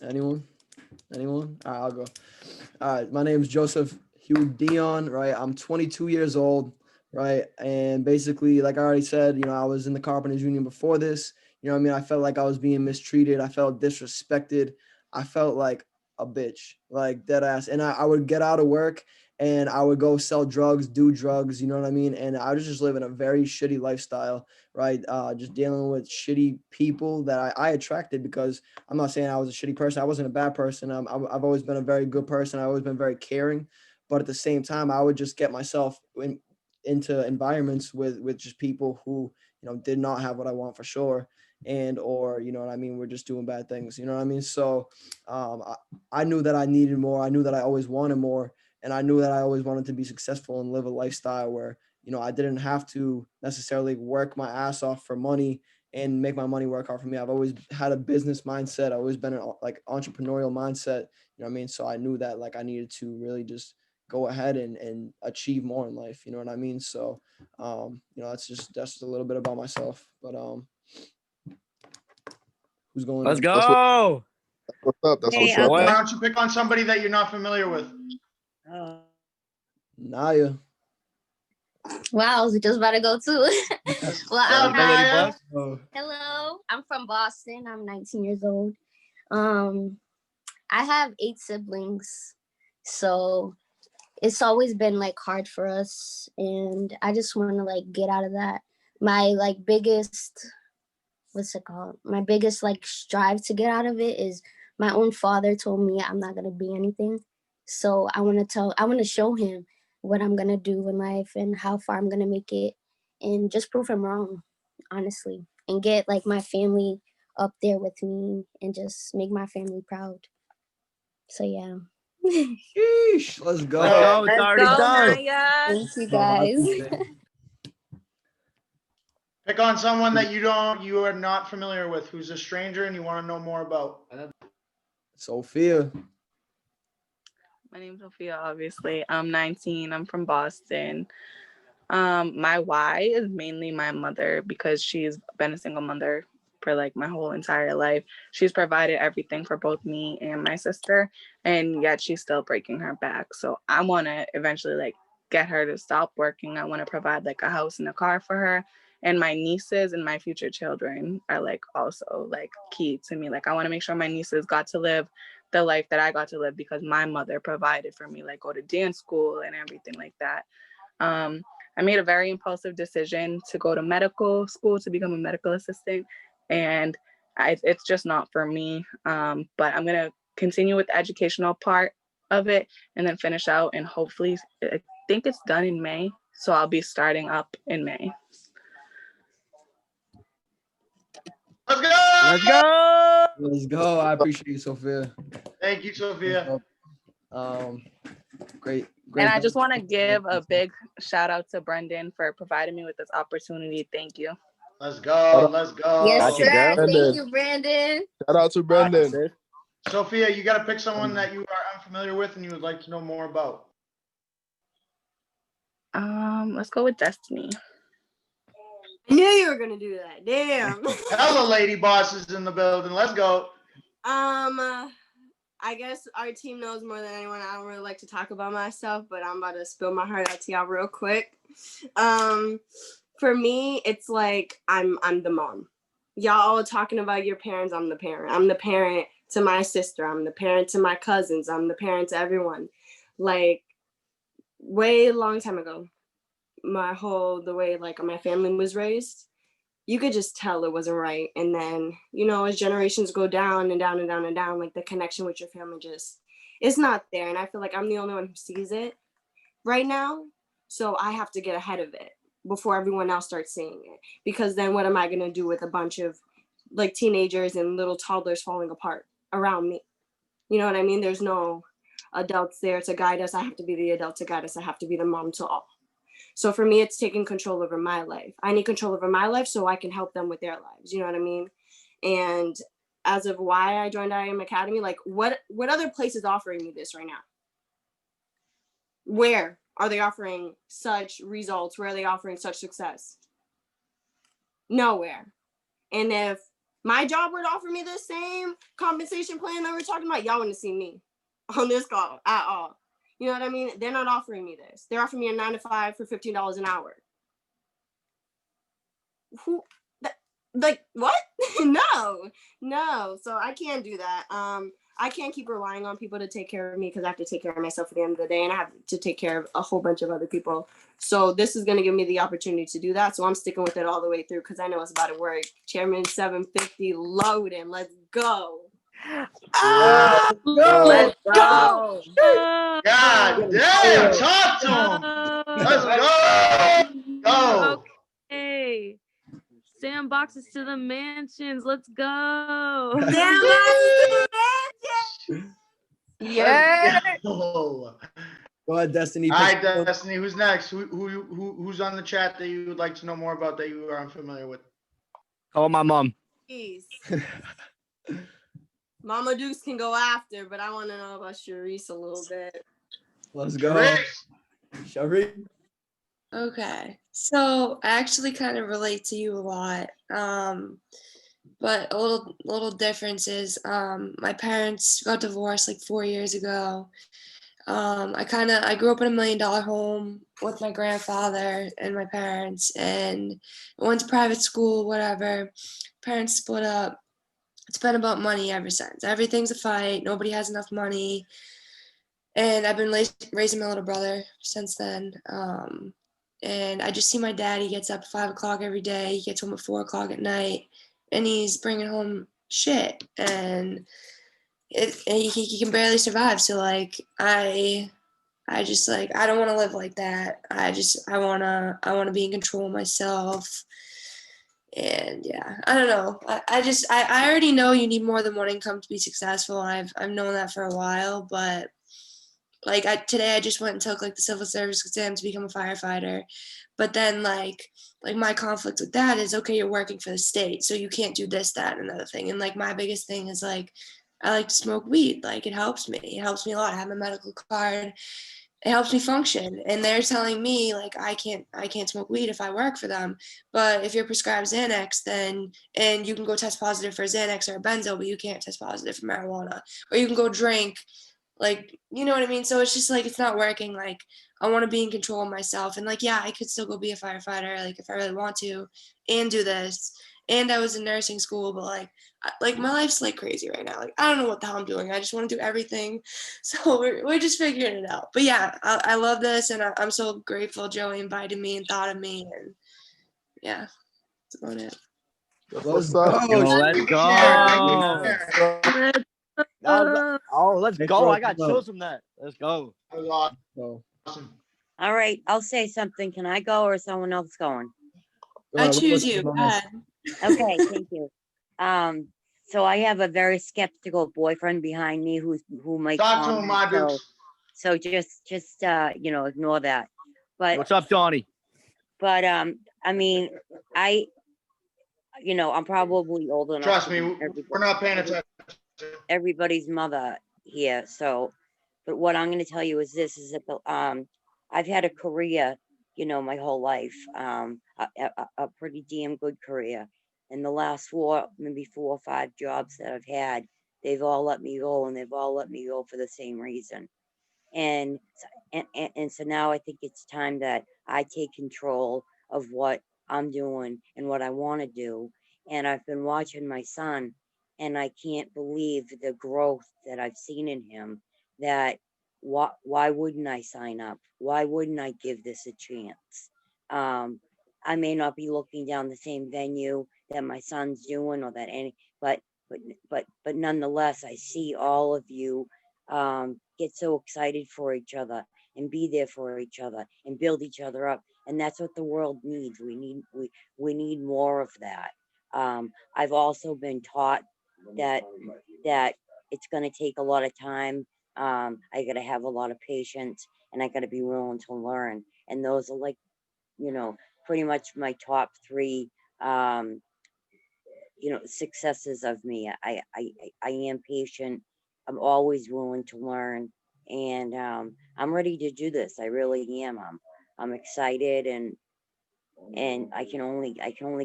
Anyone? All right, I'll go. All right, my name is Joseph Hugh Dion, right? I'm 22 years old, right? And basically, like I already said, I was in the Carpenters Union before this. You know what I mean? I felt like I was being mistreated. I felt disrespected. I felt like a bitch, like dead ass. And I would get out of work and I would go sell drugs, do drugs, you know what I mean? And I was just living a very shitty lifestyle, right? Just dealing with shitty people that I attracted because I'm not saying I was a shitty person. I wasn't a bad person. I've always been a very good person. I've always been very caring. But at the same time, I would just get myself into environments with just people who, did not have what I want for sure. And, or, you know what I mean? We're just doing bad things, you know what I mean? So I knew that I needed more. I knew that I always wanted more. And I knew that I always wanted to be successful and live a lifestyle where, I didn't have to necessarily work my ass off for money and make my money work hard for me. I've always had a business mindset. I've always been like entrepreneurial mindset, you know what I mean? So I knew that like I needed to really just go ahead and achieve more in life. You know what I mean? So, that's just a little bit about myself, but, who's going? Let's on? go. What's up? That's Hey, what's up. Why What? don't you pick on somebody that you're not familiar with? Naya. Wow, I was just about to go too. Well, I'm Naya. Naya. Oh, Hello, I'm from Boston. I'm 19 years old. I have 8 siblings, so it's always been like hard for us, and I just want to like get out of that. My like biggest, what's it called? My biggest like strive to get out of it is my own father told me I'm not gonna be anything, so I want to show him what I'm gonna do in life and how far I'm gonna make it, and just prove him wrong, honestly, and get like my family up there with me and just make my family proud. So yeah. sheesh, let's go. Let's go. It's Let's already go, done. Naya. Thank you No, I guys. appreciate it. Pick on someone that you are not familiar with, who's a stranger and you want to know more about. Sophia. My name's Sophia, obviously. I'm 19. I'm from Boston. My why is mainly my mother because she's been a single mother for like my whole entire life. She's provided everything for both me and my sister, and yet she's still breaking her back. So I want to eventually like get her to stop working. I want to provide like a house and a car for her. And my nieces and my future children are like also like key to me. Like I want to make sure my nieces got to live the life that I got to live because my mother provided for me, like go to dance school and everything like that. I made a very impulsive decision to go to medical school to become a medical assistant, and it's just not for me. But I'm gonna continue with the educational part of it and then finish out, and hopefully, I think it's done in May, so I'll be starting up in May. Let's go. Let's go. Let's go. I appreciate you, Sophia. Thank you, Sophia. Great. And I just want to give a big shout out to Brendan for providing me with this opportunity. Thank you. Let's go. Let's go. Yes, Got you, sir. girl. Thank Brendan. you, Brandon. Shout out to Brendan. Sis. Sophia, you got to pick someone that you are unfamiliar with and you would like to know more about. Let's go with Destiny. I knew you were gonna do that. Damn. Hella lady bosses in the building. Let's go. I guess our team knows more than anyone. I don't really like to talk about myself, but I'm about to spill my heart out to y'all real quick. For me, it's like I'm the mom. Y'all all talking about your parents. I'm the parent. I'm the parent to my sister. I'm the parent to my cousins. I'm the parent to everyone. Like way long time ago, the way like my family was raised, you could just tell it wasn't right. And then, you know, as generations go down and down and down and down, like the connection with your family just, it's not there. And I feel like I'm the only one who sees it right now. So I have to get ahead of it before everyone else starts seeing it. Because then what am I going to do with a bunch of like teenagers and little toddlers falling apart around me? You know what I mean? There's no adults there to guide us. I have to be the adult to guide us. I have to be the mom to all. So for me, it's taking control over my life. I need control over my life so I can help them with their lives. You know what I mean? And as of why I joined IM Academy, like what other place is offering me this right now? Where are they offering such results? Where are they offering such success? Nowhere. And if my job were to offer me the same compensation plan that we're talking about, y'all wouldn't see me on this call at all. You know what I mean? They're not offering me this. They're offering me a 9 to 5 for $15 an hour. Who, like what? No. So I can't do that. I can't keep relying on people to take care of me because I have to take care of myself at the end of the day, and I have to take care of a whole bunch of other people. So this is going to give me the opportunity to do that. So I'm sticking with it all the way through because I know it's about to work. Chairman 750 loading. Let's go. Let's Let's go. go. God damn, talk to him. Let's go. Go. Okay. Sandboxes to the mansions. Let's go. Yeah. Go. Go ahead, Destiny. All right, Destiny. Who's next? Who's on the chat that you would like to know more about that you are unfamiliar with? Call my mom. Jeez. Mama Dukes can go after, but I want to know about Sharice a little bit. Let's go. Sharice. Okay, so I actually kind of relate to you a lot, but a little difference is my parents got divorced like 4 years ago. I grew up in $1 million home with my grandfather and my parents, and I went to private school, whatever. Parents split up. It's been about money ever since. Everything's a fight. Nobody has enough money, and I've been raising my little brother since then. And I just see my dad. He gets up at 5 o'clock every day. He gets home at 4 o'clock at night, and he's bringing home shit. And he can barely survive. So like I just like I don't want to live like that. I want to be in control of myself. And yeah, I don't know. I already know you need more than one income to be successful. I've known that for a while, but like today I just went and took like the civil service exam to become a firefighter. But then like my conflict with that is, okay, you're working for the state, so you can't do this, that, and another thing. And like my biggest thing is like I like to smoke weed. Like it helps me. It helps me a lot. I have my medical card. It helps me function. And they're telling me like I can't smoke weed if I work for them. But if you're prescribed Xanax, then and you can go test positive for Xanax or a benzo, but you can't test positive for marijuana. Or you can go drink. Like, you know what I mean? So it's just like, it's not working. Like, I want to be in control of myself. And like, yeah, I could still go be a firefighter, like if I really want to, and do this. And I was in nursing school, but like my life's like crazy right now. Like, I don't know what the hell I'm doing. I just want to do everything. So we're just figuring it out. But yeah, I love this. And I'm so grateful Joey invited me and thought of me. And yeah, that's about it. What's up? Let's go. Let's Thanks, go. bro. I got chills from that. Let's go. That was So, awesome. All right, I'll say something. Can I go or is someone else going? go I ahead, choose what's you. going Go on? ahead. Okay, thank you. So I have a very skeptical boyfriend behind me who makes Talk to him, my comments, dukes. so just ignore that. But What's up, Donnie? I mean, you know, I'm probably old enough. Trust to me, be we're not paying attention. everybody's mother here. So, but what I'm going to tell you is this: is that I've had a career, you know, my whole life, a pretty damn good career. And the last maybe 4 or 5 jobs that I've had, they've all let me go, and they've all let me go for the same reason. And and so now I think it's time that I take control of what I'm doing and what I want to do. And I've been watching my son, and I can't believe the growth that I've seen in him. That why wouldn't I sign up? Why wouldn't I give this a chance? I may not be looking down the same venue that my son's doing, or that any, but nonetheless, I see all of you get so excited for each other and be there for each other and build each other up. And that's what the world needs. We need more of that. I've also been taught that it's going to take a lot of time. I got to have a lot of patience, and I got to be willing to learn. And those are, like, you know, pretty much my top 3 you know, successes of me. I am patient. I'm always willing to learn, and I'm ready to do this. I really am. I'm excited, and I can only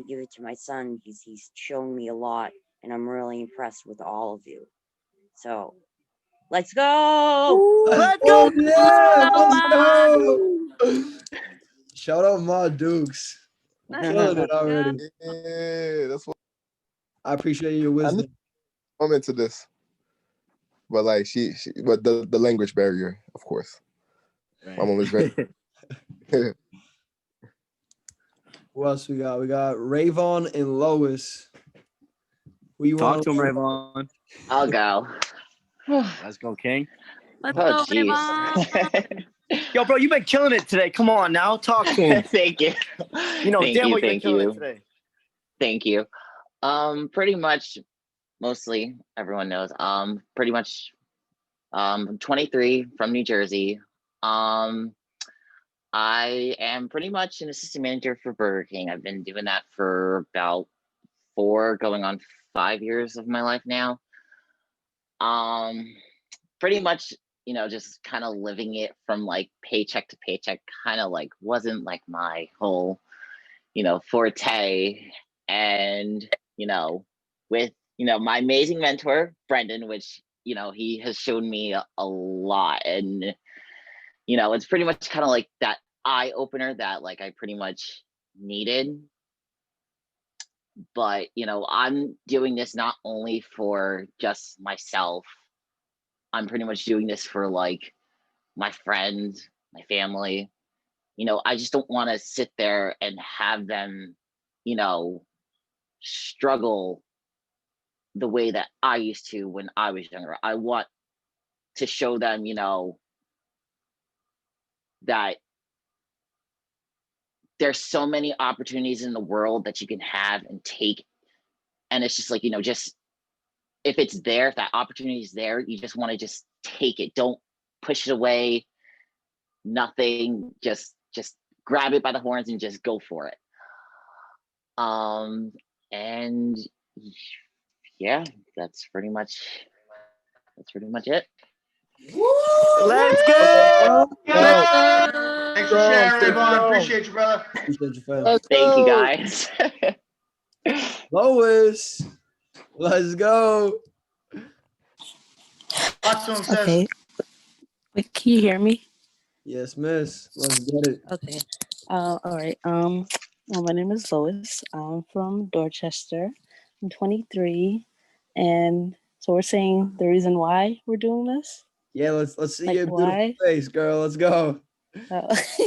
give it to my son. He's shown me a lot, and I'm really impressed with all of you. So let's go. Let's Oh, go. yeah, let's Ma. go. Shout out Ma Dukes. Killing it already. Yeah, that's what I appreciate your I wisdom. need to come into this. But like but the language barrier, of course. My mom is very Who else we got? We got Rayvon and Lois. Who you Talk want to him, Rayvon. I'll go. Let's go, King. Let's Oh, go, Rayvon. Yo, bro, you've been killing it today. Come on now, talk to him. Thank you. You know, Thank damn you, well you've been thank killing you. it today. Thank you. Pretty much, mostly everyone knows. Pretty much, I'm 23 from New Jersey. I am pretty much an assistant manager for Burger King. I've been doing that for about 4, going on 5 years of my life now. Pretty much, you know, just kind of living it from like paycheck to paycheck, kind of like wasn't like my whole, you know, forte. And, you know, with, you know, my amazing mentor, Brendan, which, you know, he has shown me a lot. And, you know, it's pretty much kind of like that eye opener that like I pretty much needed. But, you know, I'm doing this not only for just myself. I'm pretty much doing this for like my friends, my family. You know, I just don't want to sit there and have them, you know, struggle the way that I used to when I was younger. I want to show them, you know, that there's so many opportunities in the world that you can have and take. And it's just like, you know, just if it's there, if that opportunity is there, you just want to just take it. Don't push it away. Nothing. Just grab it by the horns and just go for it. And yeah, that's pretty much it. Let's go. Thanks for sharing, Rayvon. Appreciate you, brother. Appreciate you, fam. Thank you, guys. Lois, let's go. Talk to him, sis. Okay. Wait, can you hear me? Yes, miss. Let's get it. Okay. All right. Well, my name is Lois. I'm from Dorchester. I'm 23, and so we're saying the reason why we're doing this. Yeah, let's see Like your beautiful why? face, girl. Let's go. Let's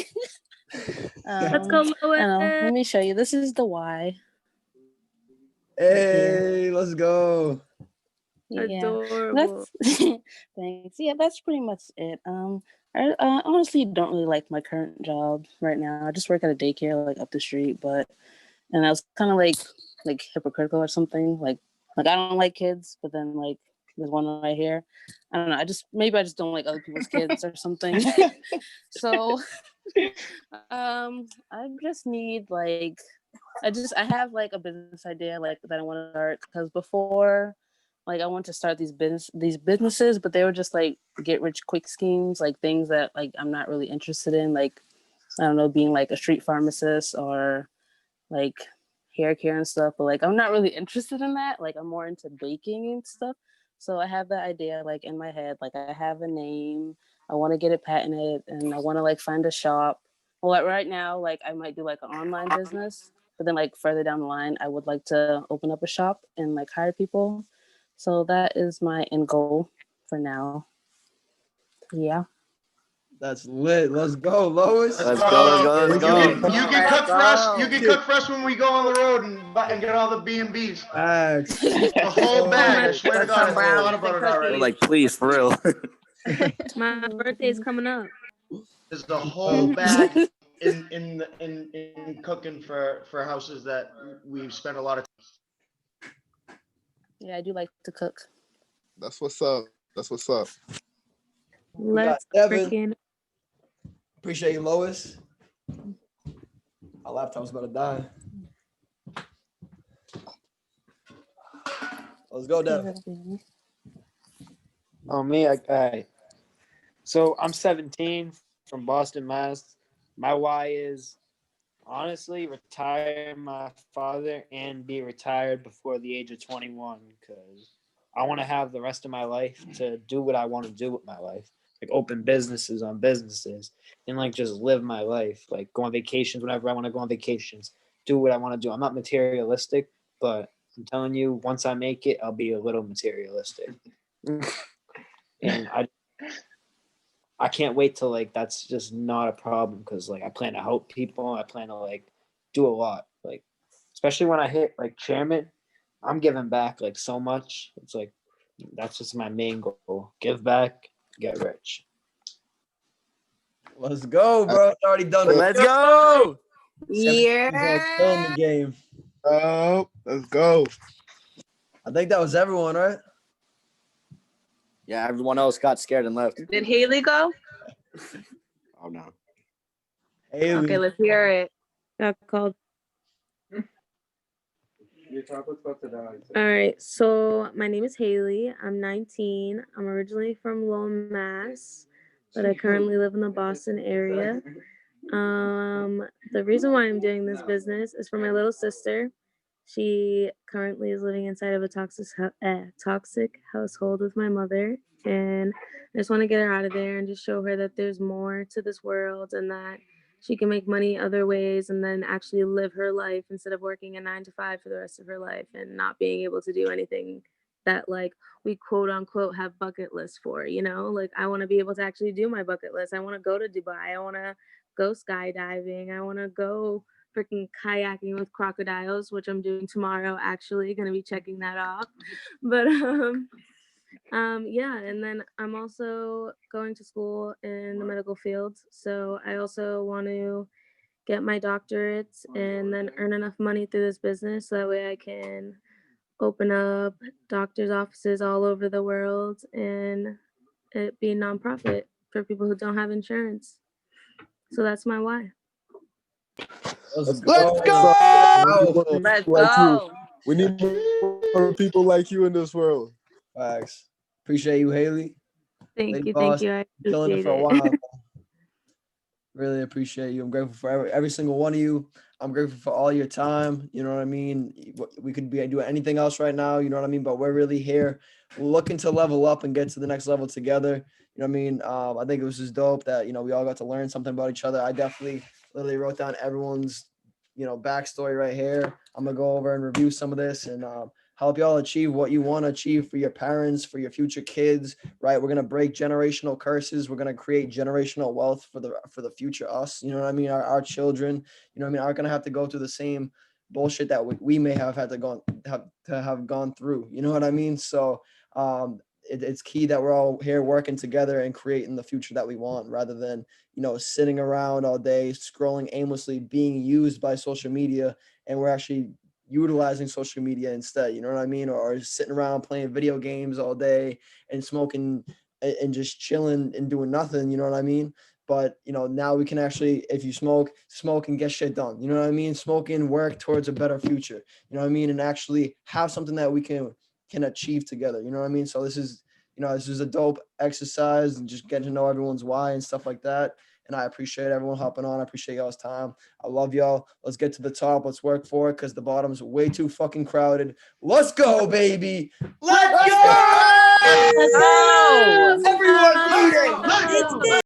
go, I don't know. Let Lois. me show you. This is the why. Hey, let's go. Yeah. Adorable. That's thanks. Yeah, that's pretty much it. I honestly don't really like my current job right now. I just work at a daycare like up the street, and I was kind of like hypocritical or something. Like I don't like kids, but then like there's one right here. I don't know. I just don't like other people's kids or something. So I just need like I have like a business idea like that I want to start, because before, like I want to start these businesses, but they were just like get rich quick schemes, like things that like I'm not really interested in, like I don't know, being like a street pharmacist or like hair care and stuff. But like I'm not really interested in that. Like I'm more into baking and stuff. So I have that idea like in my head. Like I have a name. I want to get it patented, and I want to like find a shop. Well, like, right now, like I might do like an online business, but then like further down the line, I would like to open up a shop and like hire people. So that is my end goal for now. Yeah. That's lit. Let's go, Lois. Let's Let's You go. can cook for us. You can cook for us when we go on the road and get all the B&Bs. Facts. The whole bag. I swear to That's God, some I thought brownies about and it already. Like, please, for real. My birthday's coming up. There's the whole bag in cooking for houses that we've spent a lot of time. Yeah, I do like to cook. That's what's up. That's what's up. Let's Devin. freaking. Appreciate you, Lois. Our laptop's about to die. Let's go, Devin. Oh, me? All right. So I'm 17 from Boston, Mass. My why is honestly retire my father and be retired before the age of 21, because I want to have the rest of my life to do what I want to do with my life. Like open businesses on businesses and like just live my life, like go on vacations whenever I want to go on vacations, do what I want to do. I'm not materialistic, but I'm telling you, once I make it, I'll be a little materialistic. And I can't wait till like that's just not a problem, because like I plan to help people. I plan to like do a lot, like especially when I hit like chairman, I'm giving back like so much. It's like that's just my main goal: give back, get rich. Let's go, bro. It's already done. Let's go. Yeah. Killing the game. Oh, let's go. I think that was everyone, right? Yeah, everyone else got scared and left. Did Haley go? Oh no. Haley. Okay, let's hear it. Got called. All right, so my name is Haley. I'm 19. I'm originally from Lowell, Mass, but I currently live in the Boston area. The reason why I'm doing this business is for my little sister. She currently is living inside of a toxic household with my mother, and I just want to get her out of there and just show her that there's more to this world and that she can make money other ways and then actually live her life instead of working a 9 to 5 for the rest of her life and not being able to do anything that like we quote unquote have bucket lists for, you know? Like I want to be able to actually do my bucket list. I want to go to Dubai. I want to go skydiving. I want to go freaking kayaking with crocodiles, which I'm doing tomorrow, actually going to be checking that off. But yeah, and then I'm also going to school in the medical field. So I also want to get my doctorate and then earn enough money through this business so that way I can open up doctors' offices all over the world and it be a nonprofit for people who don't have insurance. So that's my why. Let's go. Let's go. We need more people like you in this world. Facts. Appreciate you, Haley. Thank you. Boss, Thank you. I killing it appreciate for a it. while. Really appreciate you. I'm grateful for every single one of you. I'm grateful for all your time. You know what I mean? We could be doing anything else right now. You know what I mean? But we're really here looking to level up and get to the next level together. You know what I mean? I think it was just dope that, you know, we all got to learn something about each other. I definitely literally wrote down everyone's, you know, backstory right here. I'm going to go over and review some of this and help y'all achieve what you want to achieve for your parents, for your future kids, right? We're going to break generational curses. We're going to create generational wealth for the future us. You know what I mean? Our children, you know what I mean, aren't going to have to go through the same bullshit that we may have had to have gone through. You know what I mean? So it's key that we're all here working together and creating the future that we want, rather than, you know, sitting around all day, scrolling aimlessly, being used by social media, and we're actually utilizing social media instead, you know what I mean? Or sitting around playing video games all day and smoking and just chilling and doing nothing, you know what I mean? But now we can actually, if you smoke and get shit done. You know what I mean? Smoke and work towards a better future. You know what I mean? And actually have something that we can achieve together. You know what I mean? So this is a dope exercise and just getting to know everyone's why and stuff like that. And I appreciate everyone hopping on. I appreciate y'all's time. I love y'all. Let's get to the top. Let's work for it because the bottom's way too fucking crowded. Let's go, baby. Let's go. Let's go. Everyone,